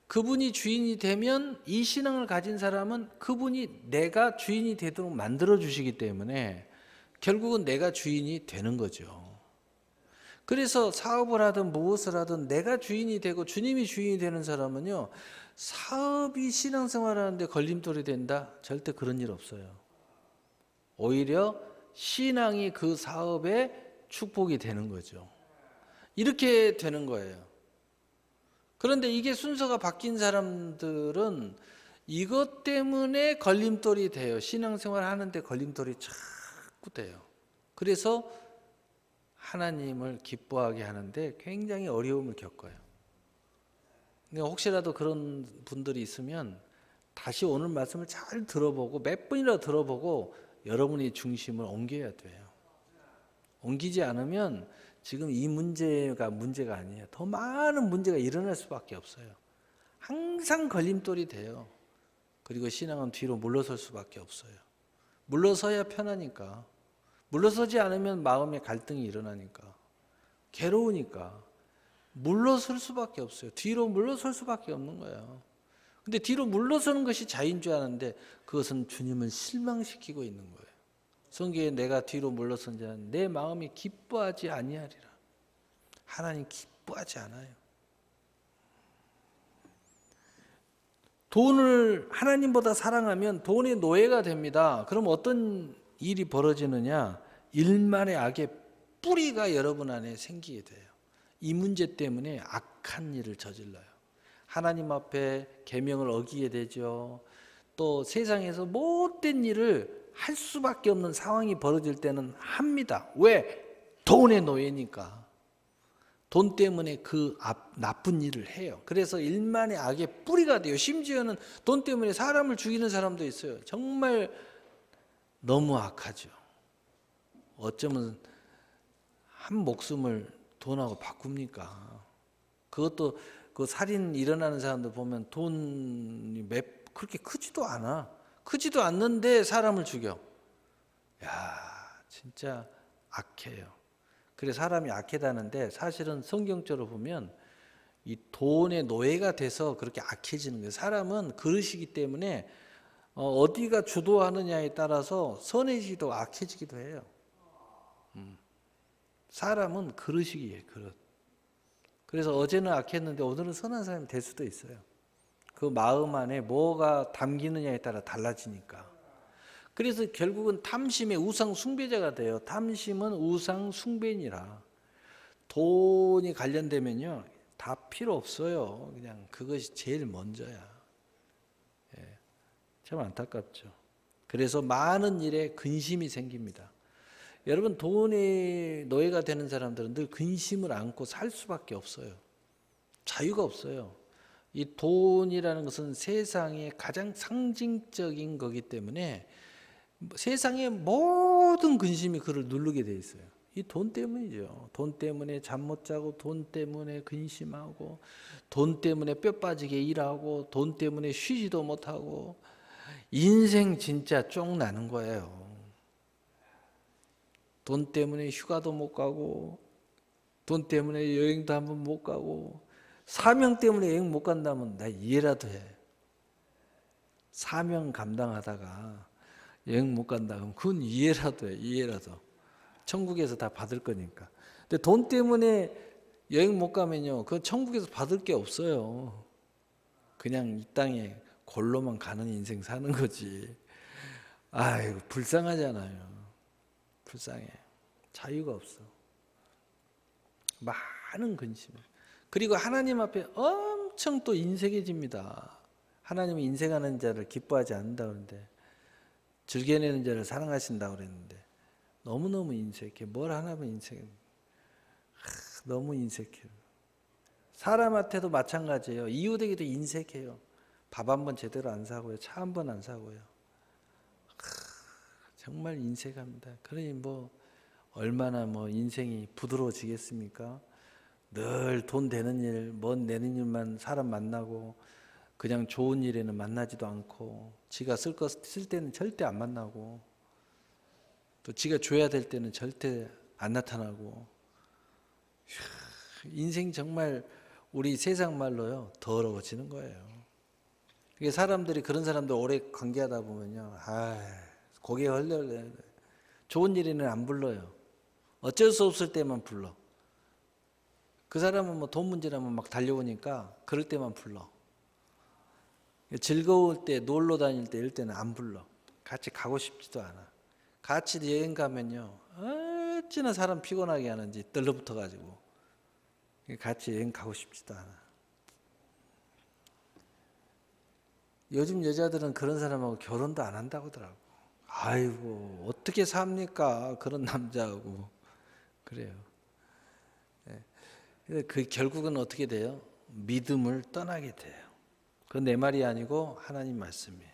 그분이 주인이 되면 이 신앙을 가진 사람은 그분이 내가 주인이 되도록 만들어 주시기 때문에 결국은 내가 주인이 되는 거죠. 그래서 사업을 하든 무엇을 하든 내가 주인이 되고 주님이 주인이 되는 사람은요, 사업이 신앙생활 하는데 걸림돌이 된다? 절대 그런 일 없어요. 오히려 신앙이 그 사업의 축복이 되는 거죠. 이렇게 되는 거예요. 그런데 이게 순서가 바뀐 사람들은 이것 때문에 걸림돌이 돼요. 신앙생활 하는데 걸림돌이 자꾸 돼요. 그래서 하나님을 기뻐하게 하는데 굉장히 어려움을 겪어요. 그러니까 혹시라도 그런 분들이 있으면 다시 오늘 말씀을 잘 들어보고 몇 번이나 들어보고 여러분이 중심을 옮겨야 돼요. 옮기지 않으면 지금 이 문제가 아니에요. 더 많은 문제가 일어날 수밖에 없어요. 항상 걸림돌이 돼요. 그리고 신앙은 뒤로 물러설 수밖에 없어요. 물러서야 편하니까. 물러서지 않으면 마음의 갈등이 일어나니까. 괴로우니까. 물러설 수밖에 없어요. 뒤로 물러설 수밖에 없는 거예요. 근데 뒤로 물러서는 것이 자유인 줄 아는데 그것은 주님을 실망시키고 있는 거예요. 성경에 내가 뒤로 물러선 자는 내 마음이 기뻐하지 아니하리라. 하나님 기뻐하지 않아요. 돈을 하나님보다 사랑하면 돈의 노예가 됩니다. 그럼 어떤 일이 벌어지느냐? 일만의 악의 뿌리가 여러분 안에 생기게 돼요. 이 문제 때문에 악한 일을 저질러요. 하나님 앞에 계명을 어기게 되죠. 또 세상에서 못된 일을 할 수밖에 없는 상황이 벌어질 때는 합니다. 왜? 돈의 노예니까. 돈 때문에 그 나쁜 일을 해요. 그래서 일만의 악의 뿌리가 돼요. 심지어는 돈 때문에 사람을 죽이는 사람도 있어요. 정말 너무 악하죠. 어쩌면 한 목숨을 돈하고 바꿉니까? 그것도 그 살인 일어나는 사람들 보면 돈이 그렇게 크지도 않아. 크지도 않는데 사람을 죽여. 야, 진짜 악해요. 그래서 사람이 악하다는데 사실은 성경적으로 보면 이 돈의 노예가 돼서 그렇게 악해지는 거예요. 사람은 그릇이기 때문에 어디가 주도하느냐에 따라서 선해지기도 악해지기도 해요. 사람은 그릇이기에 그릇. 그래서 어제는 악했는데 오늘은 선한 사람이 될 수도 있어요. 그 마음 안에 뭐가 담기느냐에 따라 달라지니까. 그래서 결국은 탐심의 우상 숭배자가 돼요. 탐심은 우상 숭배니라. 돈이 관련되면요, 다 필요 없어요. 그냥 그것이 제일 먼저야. 예, 참 안타깝죠. 그래서 많은 일에 근심이 생깁니다. 여러분, 돈의 노예가 되는 사람들은 늘 근심을 안고 살 수밖에 없어요. 자유가 없어요. 이 돈이라는 것은 세상의 가장 상징적인 거기 때문에 세상의 모든 근심이 그를 누르게 돼 있어요. 이 돈 때문이죠. 돈 때문에 잠 못 자고, 돈 때문에 근심하고, 돈 때문에 뼈 빠지게 일하고, 돈 때문에 쉬지도 못하고, 인생 진짜 쫑 나는 거예요. 돈 때문에 휴가도 못 가고, 돈 때문에 여행도 한번 못 가고, 사명 때문에 여행 못 간다면 나 이해라도 해. 사명 감당하다가 여행 못 간다 그러면 그건 이해라도 해. 이해라도. 천국에서 다 받을 거니까. 근데 돈 때문에 여행 못 가면요, 그건 천국에서 받을 게 없어요. 그냥 이 땅에 골로만 가는 인생 사는 거지. 아이고, 불쌍하잖아요. 불쌍해. 자유가 없어. 많은 근심. 그리고 하나님 앞에 엄청 또 인색해집니다. 하나님은 인색하는 자를 기뻐하지 않는다 그러는데, 즐겨내는 자를 사랑하신다고 그랬는데 너무너무 인색해. 뭘 하나면 인색해. 너무 인색해요. 사람한테도 마찬가지예요. 이웃에게도 인색해요. 밥 한 번 제대로 안 사고요. 차 한 번 안 사고요. 정말 인색합니다. 그러니 뭐 얼마나 뭐 인생이 부드러워지겠습니까? 늘 돈 되는 일, 멋 내는 일만 사람 만나고, 그냥 좋은 일에는 만나지도 않고, 지가 쓸 때는 절대 안 만나고, 또 지가 줘야 될 때는 절대 안 나타나고. 인생 정말 우리 세상 말로요, 더러워지는 거예요. 그게 사람들이 그런 사람들 오래 관계하다 보면요, 고개 흘려요. 좋은 일에는 안 불러요. 어쩔 수 없을 때만 불러. 그 사람은 뭐 돈 문제라면 막 달려오니까 그럴 때만 불러. 즐거울 때, 놀러 다닐 때 이럴 때는 안 불러. 같이 가고 싶지도 않아. 같이 여행 가면요, 어찌나 사람 피곤하게 하는지 떨러붙어 가지고 같이 여행 가고 싶지도 않아. 요즘 여자들은 그런 사람하고 결혼도 안 한다고 하더라고. 아이고, 어떻게 삽니까? 그런 남자하고. 그래요. 그 결국은 어떻게 돼요? 믿음을 떠나게 돼요. 그건 내 말이 아니고 하나님 말씀이에요.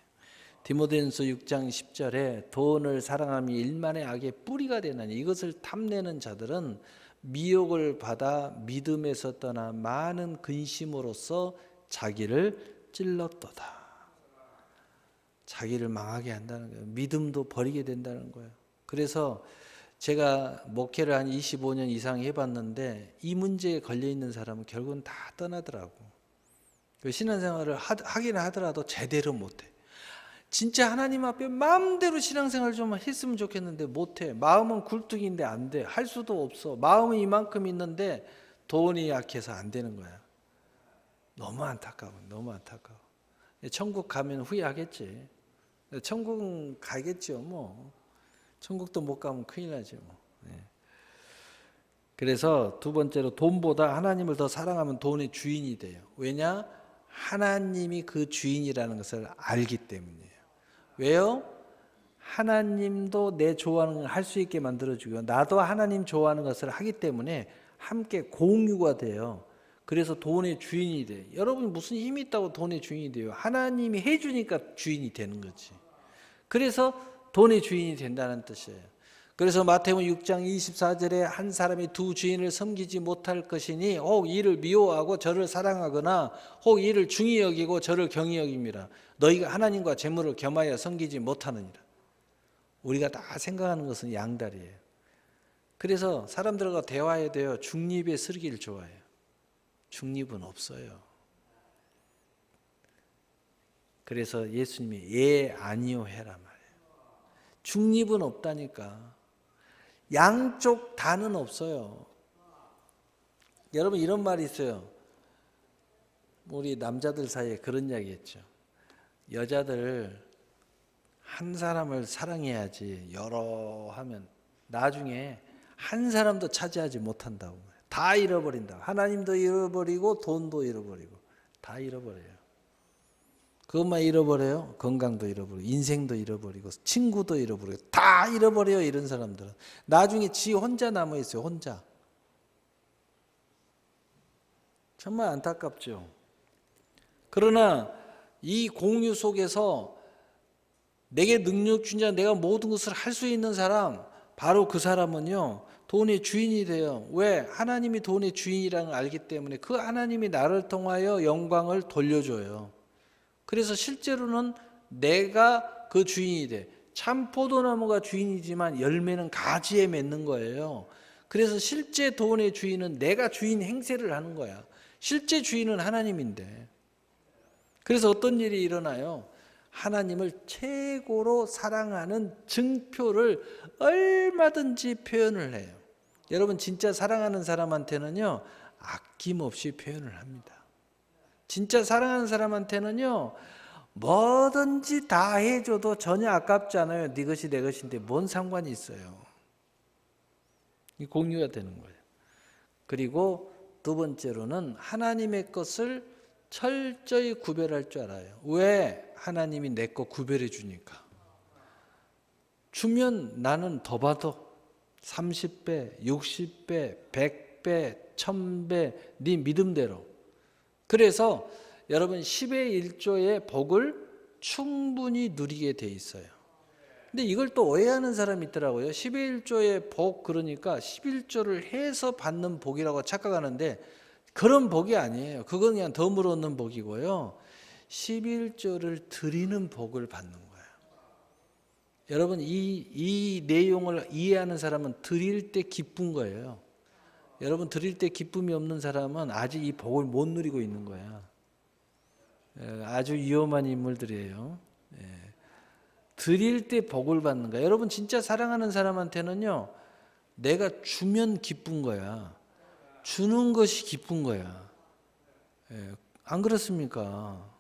디모데전서 6장 10절에 돈을 사랑함이 일만의 악의 뿌리가 되나니 이것을 탐내는 자들은 미혹을 받아 믿음에서 떠나 많은 근심으로써 자기를 찔렀도다. 자기를 망하게 한다는 거예요. 믿음도 버리게 된다는 거예요. 그래서 제가 목회를 한 25년 이상 해봤는데 이 문제에 걸려있는 사람은 결국은 다 떠나더라고. 신앙생활을 하긴 하더라도 제대로 못해. 진짜 하나님 앞에 마음대로 신앙생활 좀 했으면 좋겠는데 못해. 마음은 굴뚝인데 안 돼. 할 수도 없어. 마음은 이만큼 있는데 돈이 약해서 안 되는 거야. 너무 안타까워. 너무 안타까워. 천국 가면 후회하겠지. 천국은 가겠죠. 뭐 천국도 못 가면 큰일 나죠. 뭐. 그래서 두 번째로 돈보다 하나님을 더 사랑하면 돈의 주인이 돼요. 왜냐? 하나님이 그 주인이라는 것을 알기 때문이에요. 왜요? 하나님도 내 좋아하는 걸 할 수 있게 만들어주고 나도 하나님 좋아하는 것을 하기 때문에 함께 공유가 돼요. 그래서 돈의 주인이 돼요. 여러분이 무슨 힘이 있다고 돈의 주인이 돼요? 하나님이 해주니까 주인이 되는 거지. 그래서 돈의 주인이 된다는 뜻이에요. 그래서 마태복음 6장 24절에 한 사람이 두 주인을 섬기지 못할 것이니 혹 이를 미워하고 저를 사랑하거나 혹 이를 중히 여기고 저를 경히 여깁니다. 너희가 하나님과 재물을 겸하여 섬기지 못하느니라. 우리가 다 생각하는 것은 양다리예요. 그래서 사람들과 대화해야 돼요. 중립의 쓰기를 좋아해요. 중립은 없어요. 그래서 예수님이 예 아니요 해라 말이에요. 중립은 없다니까. 양쪽 다는 없어요. 여러분 이런 말이 있어요. 우리 남자들 사이에 그런 이야기 했죠. 여자들 한 사람을 사랑해야지 여러 하면 나중에 한 사람도 차지하지 못한다고. 다 잃어버린다. 하나님도 잃어버리고 돈도 잃어버리고 다 잃어버려요. 그것만 잃어버려요. 건강도 잃어버리고 인생도 잃어버리고 친구도 잃어버리고 다 잃어버려요. 이런 사람들은 나중에 지 혼자 남아있어요. 혼자. 정말 안타깝죠. 그러나 이 공유 속에서 내게 능력 준 자, 내가 모든 것을 할 수 있는 사람, 바로 그 사람은요 돈의 주인이 돼요. 왜? 하나님이 돈의 주인이라는 걸 알기 때문에 그 하나님이 나를 통하여 영광을 돌려줘요. 그래서 실제로는 내가 그 주인이 돼. 참 포도나무가 주인이지만 열매는 가지에 맺는 거예요. 그래서 실제 돈의 주인은 내가 주인 행세를 하는 거야. 실제 주인은 하나님인데. 그래서 어떤 일이 일어나요? 하나님을 최고로 사랑하는 증표를 얼마든지 표현을 해요. 여러분 진짜 사랑하는 사람한테는요 아낌없이 표현을 합니다. 진짜 사랑하는 사람한테는요 뭐든지 다 해줘도 전혀 아깝지 않아요. 네 것이 내 것인데 뭔 상관이 있어요. 이 공유가 되는 거예요. 그리고 두 번째로는 하나님의 것을 철저히 구별할 줄 알아요. 왜? 하나님이 내 거 구별해 주니까. 주면 나는 더 받아. 30배, 60배, 100배, 1000배 네 믿음대로. 그래서 여러분 10의 1조의 복을 충분히 누리게 돼 있어요. 근데 이걸 또 오해하는 사람이 있더라고요. 10의 1조의 복 그러니까 11조를 해서 받는 복이라고 착각하는데 그런 복이 아니에요. 그건 그냥 덤으로 얻는 복이고요. 11조를 드리는 복을 받는 거예요. 여러분 이 내용을 이해하는 사람은 드릴 때 기쁜 거예요. 여러분 드릴 때 기쁨이 없는 사람은 아직 이 복을 못 누리고 있는 거야. 아주 위험한 인물들이에요. 드릴 때 복을 받는 거야. 여러분 진짜 사랑하는 사람한테는요 내가 주면 기쁜 거야. 주는 것이 기쁜 거야. 안 그렇습니까?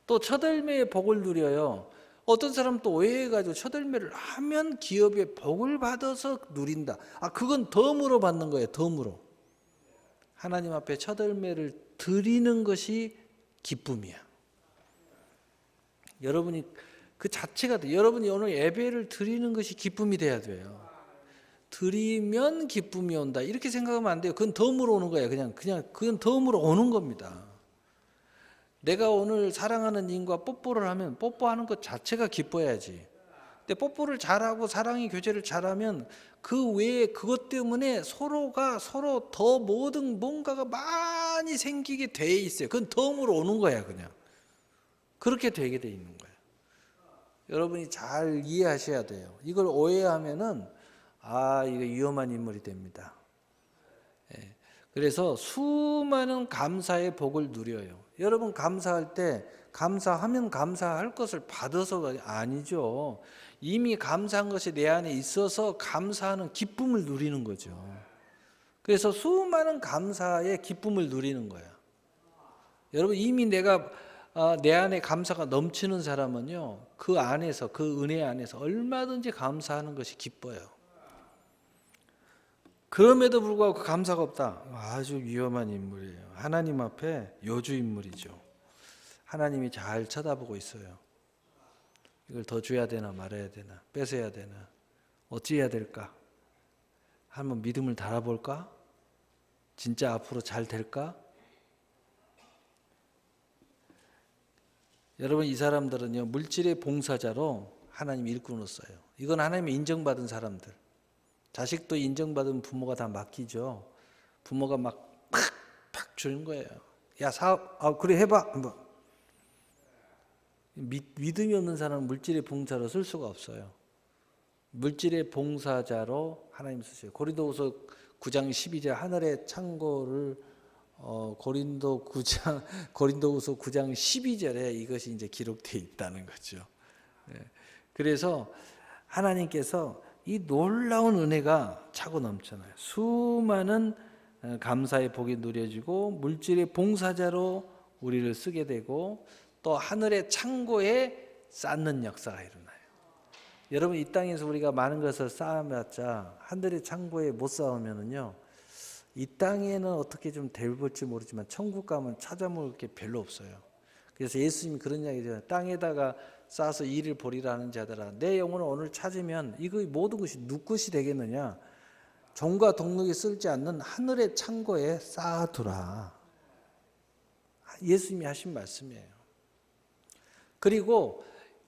또 첫 열매의 복을 누려요. 어떤 사람 또 오해해가지고 첫 열매를 하면 기업의 복을 받아서 누린다. 그건 덤으로 받는 거예요. 덤으로. 하나님 앞에 첫 열매를 드리는 것이 기쁨이야. 여러분이 그 자체가 돼. 여러분이 오늘 예배를 드리는 것이 기쁨이 돼야 돼요. 드리면 기쁨이 온다. 이렇게 생각하면 안 돼요. 그건 덤으로 오는 거예요. 그냥 그건 덤으로 오는 겁니다. 내가 오늘 사랑하는 님과 뽀뽀를 하면 뽀뽀하는 것 자체가 기뻐야지. 근데 뽀뽀를 잘하고 사랑의 교제를 잘하면 그 외에 그것 때문에 서로가 서로 더 모든 뭔가가 많이 생기게 돼 있어요. 그건 덤으로 오는 거야, 그냥. 그렇게 되게 돼 있는 거예요. 여러분이 잘 이해하셔야 돼요. 이걸 오해하면은 이거 위험한 인물이 됩니다. 그래서 수많은 감사의 복을 누려요. 여러분 감사할 때 감사하면 감사할 것을 받아서가 아니죠. 이미 감사한 것이 내 안에 있어서 감사하는 기쁨을 누리는 거죠. 그래서 수많은 감사의 기쁨을 누리는 거야. 여러분 이미 내가 내 안에 감사가 넘치는 사람은요, 그 안에서, 그 은혜 안에서 얼마든지 감사하는 것이 기뻐요. 그럼에도 불구하고 그 감사가 없다. 아주 위험한 인물이에요. 하나님 앞에 요주 인물이죠. 하나님이 잘 쳐다보고 있어요. 이걸 더 줘야 되나 말아야 되나, 뺏어야 되나, 어찌 해야 될까? 한번 믿음을 달아볼까? 진짜 앞으로 잘 될까? 여러분, 이 사람들은요, 물질의 봉사자로 하나님 일꾼을 써요. 이건 하나님의 인정받은 사람들. 자식도 인정받은 부모가 다 맡기죠. 부모가 막 팍팍 주는 거예요. 야, 사업, 그래 해봐. 한번. 믿음이 없는 사람은 물질의 봉사로 쓸 수가 없어요. 물질의 봉사자로 하나님 쓰세요. 고린도후서 9장 12절 하늘의 창고를 고린도후서 9장 12절에 이것이 이제 기록되어 있다는 거죠. 그래서 하나님께서 이 놀라운 은혜가 차고 넘쳐나요. 수많은 감사의 복이 누려지고 물질의 봉사자로 우리를 쓰게 되고 또 하늘의 창고에 쌓는 역사가 일어나요. 여러분, 이 땅에서 우리가 많은 것을 쌓아봤자 하늘의 창고에 못 쌓으면은요, 이 땅에는 어떻게 좀 될지 모르지만 천국 가면 찾아먹을 게 별로 없어요. 그래서 예수님이 그런 이야기죠. 땅에다가 쌓아서 이를 보리라 하는 자들아, 내 영혼을 오늘 찾으면 이거 모든 것이 누구 것이 되겠느냐? 종과 동력이 쓸지 않는 하늘의 창고에 쌓아두라. 예수님이 하신 말씀이에요. 그리고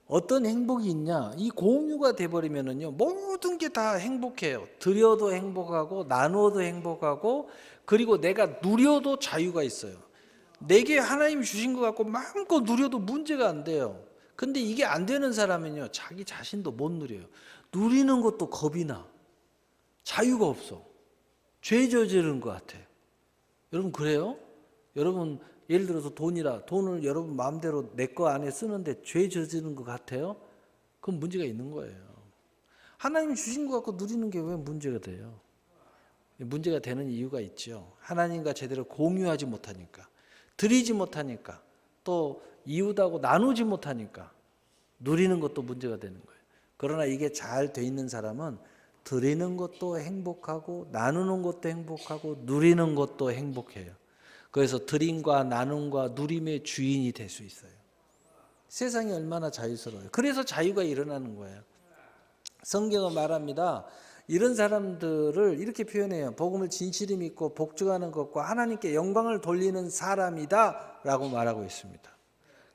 어떤 행복이 있냐? 이 공유가 돼버리면은요, 모든 게 다 행복해요. 드려도 행복하고, 나누어도 행복하고, 그리고 내가 누려도 자유가 있어요. 내게 하나님이 주신 것 같고 마음껏 누려도 문제가 안 돼요. 근데 이게 안 되는 사람은요, 자기 자신도 못 누려요. 누리는 것도 겁이 나. 자유가 없어. 죄 저지른 것 같아. 여러분, 그래요? 여러분, 예를 들어서 돈을 여러분 마음대로 내 거 안에 쓰는데 죄 저지른 것 같아요? 그건 문제가 있는 거예요. 하나님이 주신 것 갖고 누리는 게 왜 문제가 돼요? 문제가 되는 이유가 있죠. 하나님과 제대로 공유하지 못하니까, 드리지 못하니까, 또 이웃하고 나누지 못하니까 누리는 것도 문제가 되는 거예요. 그러나 이게 잘 돼 있는 사람은 드리는 것도 행복하고 나누는 것도 행복하고 누리는 것도 행복해요. 그래서 드림과 나눔과 누림의 주인이 될 수 있어요. 세상이 얼마나 자유스러워요. 그래서 자유가 일어나는 거예요. 성경은 말합니다. 이런 사람들을 이렇게 표현해요. 복음을 진실히 믿고 복종하는 것과 하나님께 영광을 돌리는 사람이다 라고 말하고 있습니다.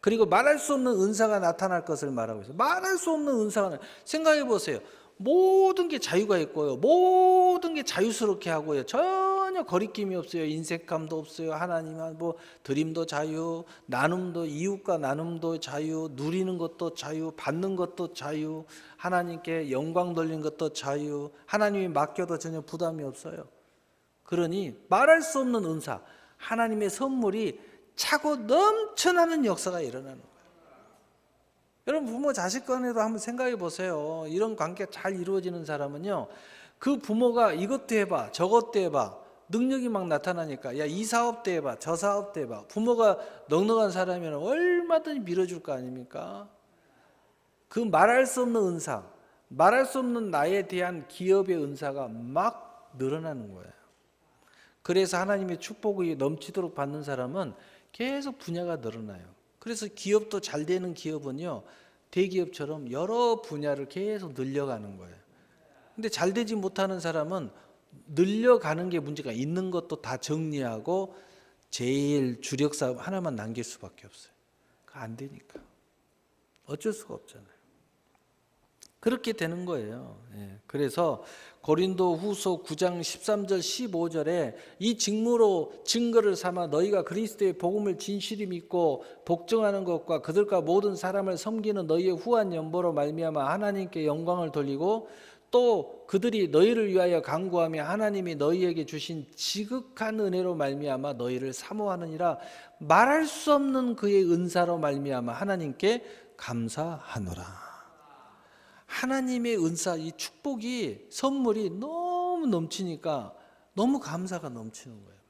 그리고 말할 수 없는 은사가 나타날 것을 말하고 있어요. 말할 수 없는 은사가 생각해 보세요. 모든 게 자유가 있고요. 모든 게 자유스럽게 하고요. 전혀 거리낌이 없어요. 인색감도 없어요. 하나님은 드림도 자유, 나눔도, 이웃과 나눔도 자유, 누리는 것도 자유, 받는 것도 자유, 하나님께 영광 돌리는 것도 자유, 하나님이 맡겨도 전혀 부담이 없어요. 그러니 말할 수 없는 은사, 하나님의 선물이 차고 넘쳐나는 역사가 일어나는 거예요. 여러분, 부모 자식 간에도 한번 생각해 보세요. 이런 관계가 잘 이루어지는 사람은요, 그 부모가 이것도 해봐, 저것도 해봐, 능력이 막 나타나니까, 야, 이 사업도 해봐, 저 사업도 해봐. 부모가 넉넉한 사람이면 얼마든지 밀어줄 거 아닙니까? 그 말할 수 없는 은사, 말할 수 없는 나에 대한 기업의 은사가 막 늘어나는 거예요. 그래서 하나님의 축복이 넘치도록 받는 사람은 계속 분야가 늘어나요. 그래서 기업도 잘 되는 기업은요, 대기업처럼 여러 분야를 계속 늘려가는 거예요. 근데 잘 되지 못하는 사람은 늘려가는 게 문제가 있는 것도 다 정리하고 제일 주력 사업 하나만 남길 수밖에 없어요. 안 되니까. 어쩔 수가 없잖아요. 그렇게 되는 거예요. 그래서 고린도 후서 9장 13절 15절에 이 증거를 삼아 너희가 그리스도의 복음을 진실히 믿고 복종하는 것과 그들과 모든 사람을 섬기는 너희의 후한 연보로 말미암아 하나님께 영광을 돌리고 또 그들이 너희를 위하여 간구하며 하나님이 너희에게 주신 지극한 은혜로 말미암아 너희를 사모하느니라. 말할 수 없는 그의 은사로 말미암아 하나님께 감사하노라. 하나님의 은사, 이 축복이, 선물이 너무 넘치니까 너무 감사가 넘치는 거예요.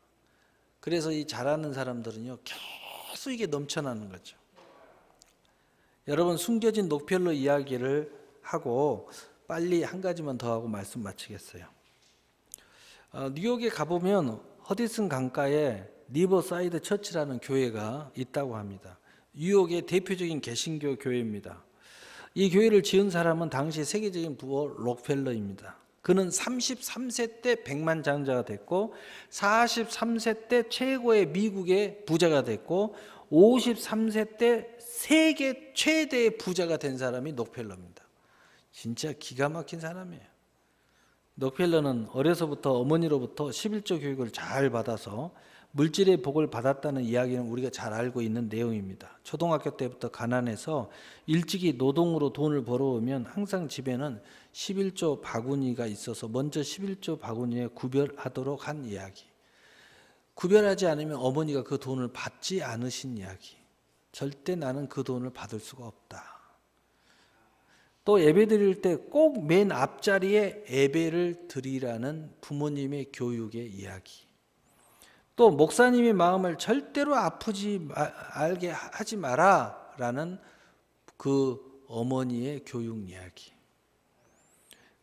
그래서 이 잘하는 사람들은요, 계속 이게 넘쳐나는 거죠. 여러분, 숨겨진 록펠러 이야기를 하고 빨리 한 가지만 더 하고 말씀 마치겠어요. 뉴욕에 가보면 허디슨 강가에 리버사이드 처치라는 교회가 있다고 합니다. 뉴욕의 대표적인 개신교 교회입니다. 이 교회를 지은 사람은 당시 세계적인 부호 록펠러입니다. 그는 33세 때 백만장자가 됐고 43세 때 최고의 미국의 부자가 됐고 53세 때 세계 최대의 부자가 된 사람이 록펠러입니다. 진짜 기가 막힌 사람이에요. 록펠러는 어려서부터 어머니로부터 11조 교육을 잘 받아서 물질의 복을 받았다는 이야기는 우리가 잘 알고 있는 내용입니다. 초등학교 때부터 가난해서 일찍이 노동으로 돈을 벌어오면 항상 집에는 11조 바구니가 있어서 먼저 11조 바구니에 구별하도록 한 이야기. 구별하지 않으면 어머니가 그 돈을 받지 않으신 이야기. 절대 나는 그 돈을 받을 수가 없다. 또 예배 드릴 때 꼭 맨 앞자리에 예배를 드리라는 부모님의 교육의 이야기. 또 목사님의 마음을 절대로 알게 하지 마라라는 그 어머니의 교육 이야기.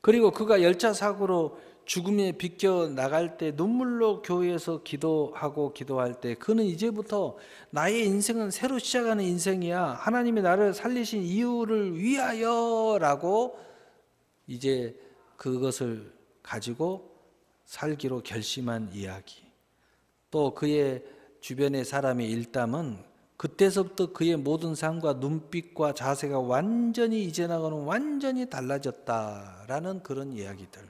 그리고 그가 열차 사고로 죽음에 비껴 나갈 때 눈물로 교회에서 기도할 때 그는 이제부터 나의 인생은 새로 시작하는 인생이야. 하나님이 나를 살리신 이유를 위하여라고 이제 그것을 가지고 살기로 결심한 이야기. 또 그의 주변의 사람의 일담은 그때서부터 그의 모든 삶과 눈빛과 자세가 완전히 이전하고는 완전히 달라졌다라는 그런 이야기들.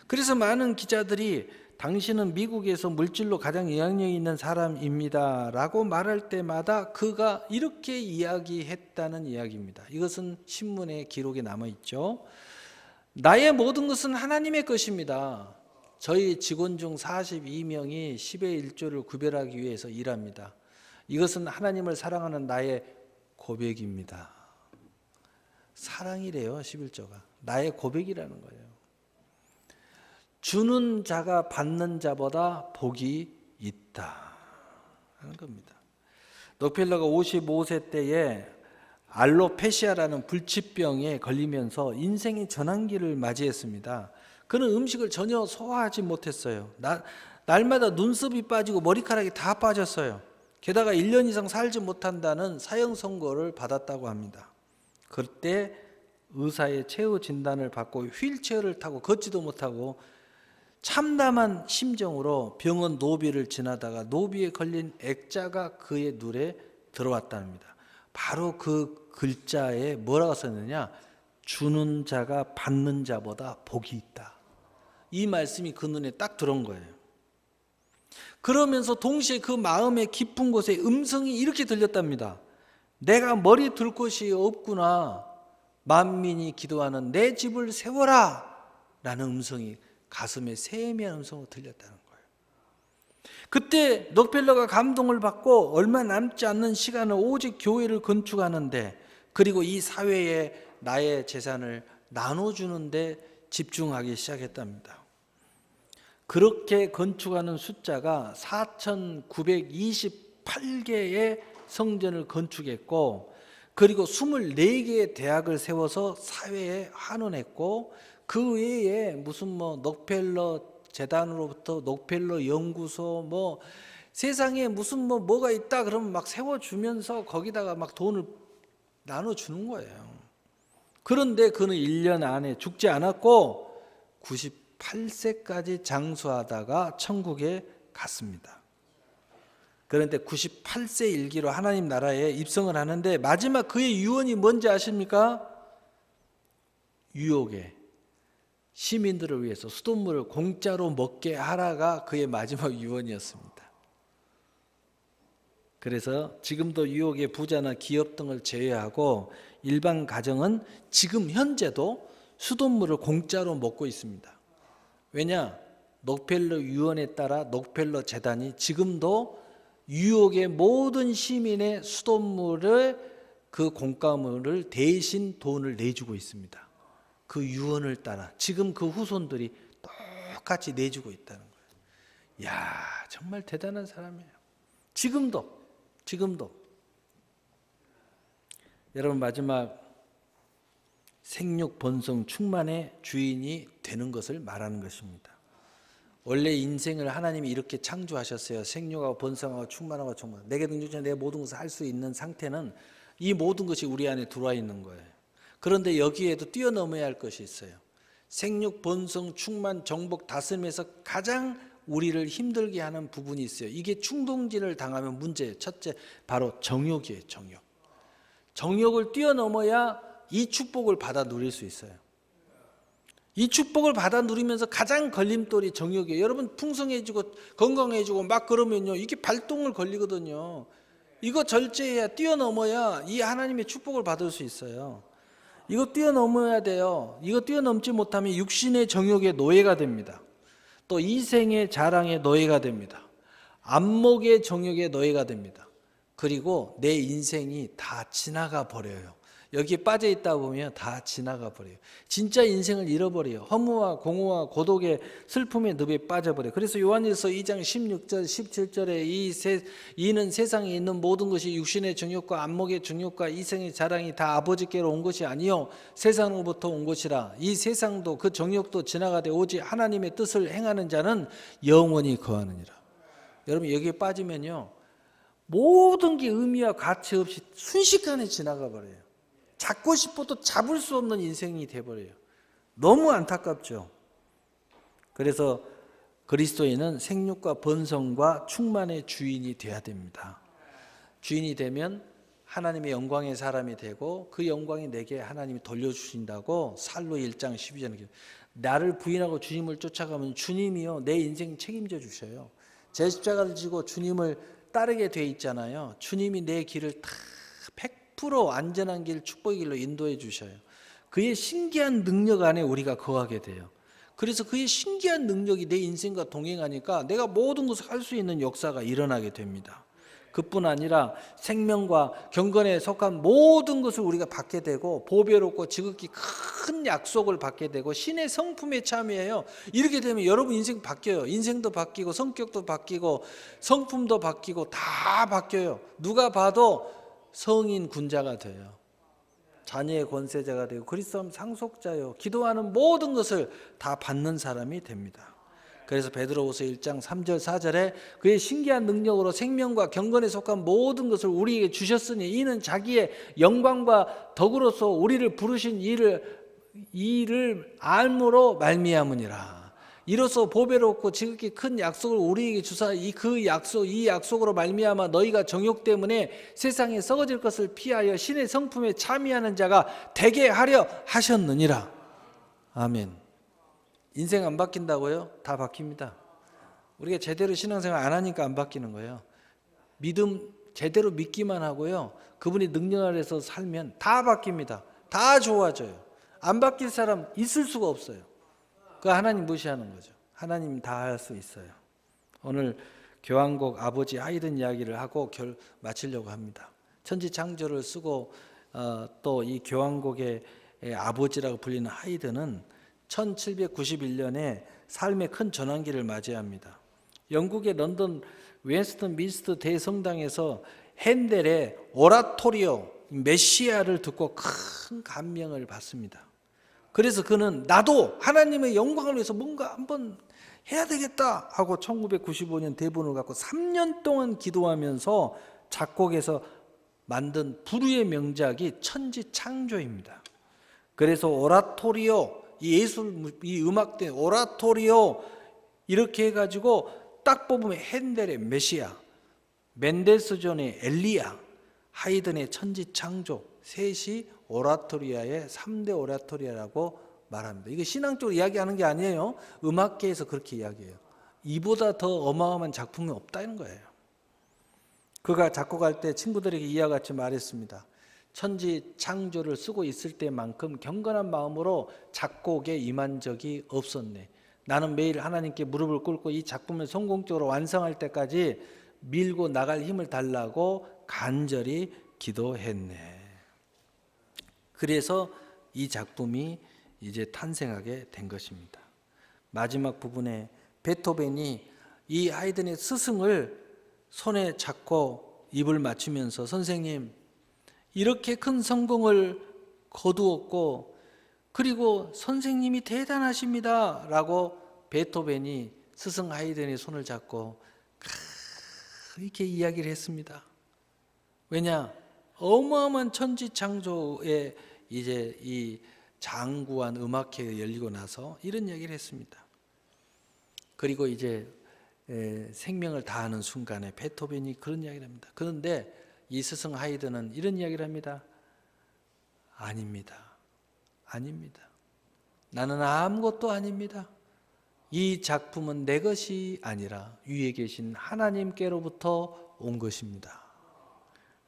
그래서 많은 기자들이 당신은 미국에서 물질로 가장 영향력 있는 사람입니다 라고 말할 때마다 그가 이렇게 이야기했다는 이야기입니다. 이것은 신문에 기록에 남아있죠. 나의 모든 것은 하나님의 것입니다. 저희 직원 중 42명이 10의 1조를 구별하기 위해서 일합니다. 이것은 하나님을 사랑하는 나의 고백입니다. 사랑이래요. 11조가 나의 고백이라는 거예요. 주는 자가 받는 자보다 복이 있다 하는 겁니다. 록펠러가 55세 때에 알로페시아라는 불치병에 걸리면서 인생의 전환기를 맞이했습니다. 그는 음식을 전혀 소화하지 못했어요. 날마다 눈썹이 빠지고 머리카락이 다 빠졌어요. 게다가 1년 이상 살지 못한다는 사형 선고를 받았다고 합니다. 그때 의사의 최후 진단을 받고 휠체어를 타고 걷지도 못하고 참담한 심정으로 병원 노비를 지나다가 노비에 걸린 액자가 그의 눈에 들어왔답니다. 바로 그 글자에 뭐라고 썼느냐? 주는 자가 받는 자보다 복이 있다. 이 말씀이 그 눈에 딱 들어온 거예요. 그러면서 동시에 그 마음의 깊은 곳에 음성이 이렇게 들렸답니다. 내가 머리 둘 곳이 없구나. 만민이 기도하는 내 집을 세워라 라는 음성이 가슴에 세미한 음성으로 들렸다는 거예요. 그때 록펠러가 감동을 받고 얼마 남지 않는 시간을 오직 교회를 건축하는데 그리고 이 사회에 나의 재산을 나눠주는데 집중하기 시작했답니다. 그렇게 건축하는 숫자가 4,928개의 성전을 건축했고 그리고 24개의 대학을 세워서 사회에 환원했고 그 외에 무슨 록펠러 재단으로부터 록펠러 연구소 세상에 무슨 뭐가 있다 그러면 막 세워주면서 거기다가 막 돈을 나눠주는 거예요. 그런데 그는 1년 안에 죽지 않았고 98세까지 장수하다가 천국에 갔습니다. 그런데 98세 일기로 하나님 나라에 입성을 하는데 마지막 그의 유언이 뭔지 아십니까? 뉴욕에 시민들을 위해서 수돗물을 공짜로 먹게 하라가 그의 마지막 유언이었습니다. 그래서 지금도 뉴욕의 부자나 기업 등을 제외하고 일반 가정은 지금 현재도 수돗물을 공짜로 먹고 있습니다. 왜냐? 록펠러 유언에 따라 록펠러 재단이 지금도 뉴욕의 모든 시민의 수돗물을 그 공과물을 대신 돈을 내주고 있습니다. 그 유언을 따라 지금 그 후손들이 똑같이 내주고 있다는 거예요. 이야, 정말 대단한 사람이에요. 지금도 여러분, 마지막 생육 번성 충만의 주인이 되는 것을 말하는 것입니다. 원래 인생을 하나님이 이렇게 창조하셨어요. 생육하고 번성하고 충만하고 충만. 내게 능력자 내 모든 것을 할 수 있는 상태는 이 모든 것이 우리 안에 들어와 있는 거예요. 그런데 여기에도 뛰어넘어야 할 것이 있어요. 생육, 번성, 충만, 정복, 다스림에서 가장 우리를 힘들게 하는 부분이 있어요. 이게 충동질을 당하면 문제예요. 첫째, 바로 정욕이에요. 정욕. 정욕을 뛰어넘어야 이 축복을 받아 누릴 수 있어요. 이 축복을 받아 누리면서 가장 걸림돌이 정욕이에요. 여러분, 풍성해지고 건강해지고 막 그러면요, 이게 발동을 걸리거든요. 이거 절제해야, 뛰어넘어야 이 하나님의 축복을 받을 수 있어요. 이거 뛰어넘어야 돼요. 이거 뛰어넘지 못하면 육신의 정욕의 노예가 됩니다. 또 이생의 자랑의 노예가 됩니다. 안목의 정욕의 노예가 됩니다. 그리고 내 인생이 다 지나가 버려요. 여기에 빠져 있다 보면 다 지나가 버려요. 진짜 인생을 잃어버려요. 허무와 공허와 고독의 슬픔의 늪에 빠져버려요. 그래서 요한일서 2장 16절 17절에 이는 세상에 있는 모든 것이 육신의 정욕과 안목의 정욕과 이생의 자랑이 다 아버지께로 온 것이 아니요 세상으로부터 온 것이라. 이 세상도 그 정욕도 지나가되 오직 하나님의 뜻을 행하는 자는 영원히 거하느니라. 여러분, 여기에 빠지면요, 모든 게 의미와 가치 없이 순식간에 지나가 버려요. 잡고 싶어도 잡을 수 없는 인생이 돼버려요. 너무 안타깝죠. 그래서 그리스도인은 생육과 번성과 충만의 주인이 돼야 됩니다. 주인이 되면 하나님의 영광의 사람이 되고 그 영광이 내게 하나님이 돌려주신다고 살로 1장 12절에 나를 부인하고 주님을 쫓아가면 주님이요 내 인생 책임져 주셔요. 제 십자가를 지고 주님을 따르게 돼 있잖아요. 주님이 내 길을 다 100% 안전한 길, 축복의 길로 인도해 주셔요. 그의 신기한 능력 안에 우리가 거하게 돼요. 그래서 그의 신기한 능력이 내 인생과 동행하니까 내가 모든 것을 할 수 있는 역사가 일어나게 됩니다. 그뿐 아니라 생명과 경건에 속한 모든 것을 우리가 받게 되고 보배롭고 지극히 큰 약속을 받게 되고 신의 성품에 참여해요. 이렇게 되면 여러분 인생 바뀌어요. 인생도 바뀌고 성격도 바뀌고 성품도 바뀌고 다 바뀌어요. 누가 봐도 성인 군자가 돼요. 자녀의 권세자가 되고 그리스도 상속자요. 기도하는 모든 것을 다 받는 사람이 됩니다. 그래서 베드로후서 1장 3절 4절에 그의 신기한 능력으로 생명과 경건에 속한 모든 것을 우리에게 주셨으니 이는 자기의 영광과 덕으로서 우리를 부르신 이를 알므로 말미암으니라. 이로써 보배롭고 지극히 큰 약속을 우리에게 주사 이 약속으로 말미암아 너희가 정욕 때문에 세상에 썩어질 것을 피하여 신의 성품에 참여하는 자가 되게 하려 하셨느니라. 아멘. 인생 안 바뀐다고요? 다 바뀝니다. 우리가 제대로 신앙생활 안 하니까 안 바뀌는 거예요. 믿음 제대로 믿기만 하고요, 그분이 능력 아래서 살면 다 바뀝니다. 다 좋아져요. 안 바뀔 사람 있을 수가 없어요. 그 하나님 무시하는 거죠. 하나님 다 할 수 있어요. 오늘 교환곡 아버지 하이든 이야기를 하고 마치려고 합니다. 천지 창조를 쓰고 또 이 교환곡의 아버지라고 불리는 하이든은 1791년에 삶의 큰 전환기를 맞이합니다. 영국의 런던 웨스트 민스터 대성당에서 핸델의 오라토리오 메시아를 듣고 큰 감명을 받습니다. 그래서 그는 나도 하나님의 영광을 위해서 뭔가 한번 해야 되겠다 하고 1995년 대본을 갖고 3년 동안 기도하면서 작곡해서 만든 불후의 명작이 천지창조입니다. 그래서 오라토리오, 이 음악대 오라토리오 이렇게 해가지고 딱 뽑으면 핸델의 메시아, 멘델스존의 엘리야, 하이든의 천지창조, 셋이 오라토리아의 3대 오라토리아라고 말합니다. 이게 신앙적으로 이야기하는 게 아니에요. 음악계에서 그렇게 이야기해요. 이보다 더 어마어마한 작품이 없다는 거예요. 그가 작곡할 때 친구들에게 이와 같이 말했습니다. 천지 창조를 쓰고 있을 때만큼 경건한 마음으로 작곡에 임한 적이 없었네. 나는 매일 하나님께 무릎을 꿇고 이 작품을 성공적으로 완성할 때까지 밀고 나갈 힘을 달라고 간절히 기도했네. 그래서 이 작품이 이제 탄생하게 된 것입니다. 마지막 부분에 베토벤이 이 하이든의 스승을 손에 잡고 입을 맞추면서 선생님, 이렇게 큰 성공을 거두었고, 그리고 선생님이 대단하십니다 라고 베토벤이 스승 하이든의 손을 잡고 이렇게 이야기를 했습니다. 왜냐? 어마어마한 천지창조의 이제 이 장구한 음악회가 열리고 나서 이런 이야기를 했습니다. 그리고 이제 생명을 다하는 순간에 베토벤이 그런 이야기를 합니다. 그런데 이 스승 하이든은 이런 이야기를 합니다. 아닙니다. 아닙니다. 나는 아무것도 아닙니다. 이 작품은 내 것이 아니라 위에 계신 하나님께로부터 온 것입니다.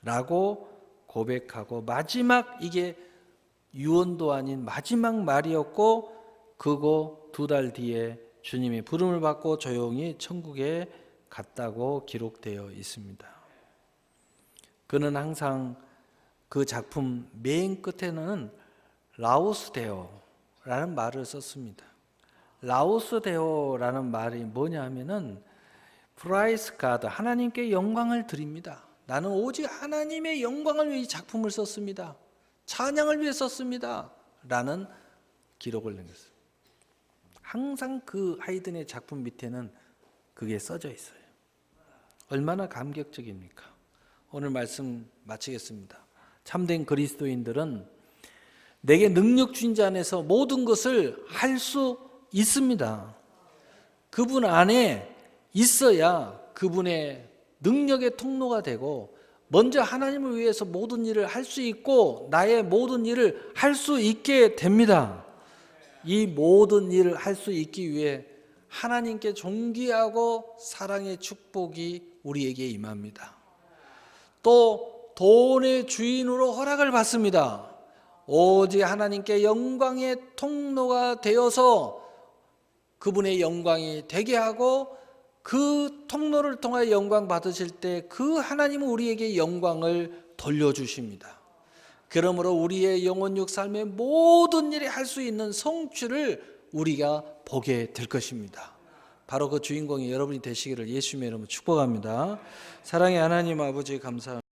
라고 고백하고 마지막, 이게 유언도 아닌 마지막 말이었고, 그거 2달 뒤에 주님의 부름을 받고 조용히 천국에 갔다고 기록되어 있습니다. 그는 항상 그 작품 맨 끝에는 라오스데오라는 말을 썼습니다. 라오스데오라는 말이 뭐냐 하면은 프라이스 가드, 하나님께 영광을 드립니다. 나는 오직 하나님의 영광을 위해 이 작품을 썼습니다. 찬양을 위해 썼습니다. 라는 기록을 남겼어요. 항상 그 하이든의 작품 밑에는 그게 써져 있어요. 얼마나 감격적입니까? 오늘 말씀 마치겠습니다. 참된 그리스도인들은 내게 능력 주신 자 안에서 모든 것을 할 수 있습니다. 그분 안에 있어야 그분의 능력의 통로가 되고, 먼저 하나님을 위해서 모든 일을 할 수 있고 나의 모든 일을 할 수 있게 됩니다. 이 모든 일을 할 수 있기 위해 하나님께 존귀하고 사랑의 축복이 우리에게 임합니다. 또 돈의 주인으로 허락을 받습니다. 오직 하나님께 영광의 통로가 되어서 그분의 영광이 되게 하고, 그 통로를 통하여 영광 받으실 때 그 하나님은 우리에게 영광을 돌려주십니다. 그러므로 우리의 영혼육 삶의 모든 일에 할 수 있는 성취를 우리가 보게 될 것입니다. 바로 그 주인공이 여러분이 되시기를 예수님의 이름으로 축복합니다. 사랑의 하나님 아버지 감사합니다.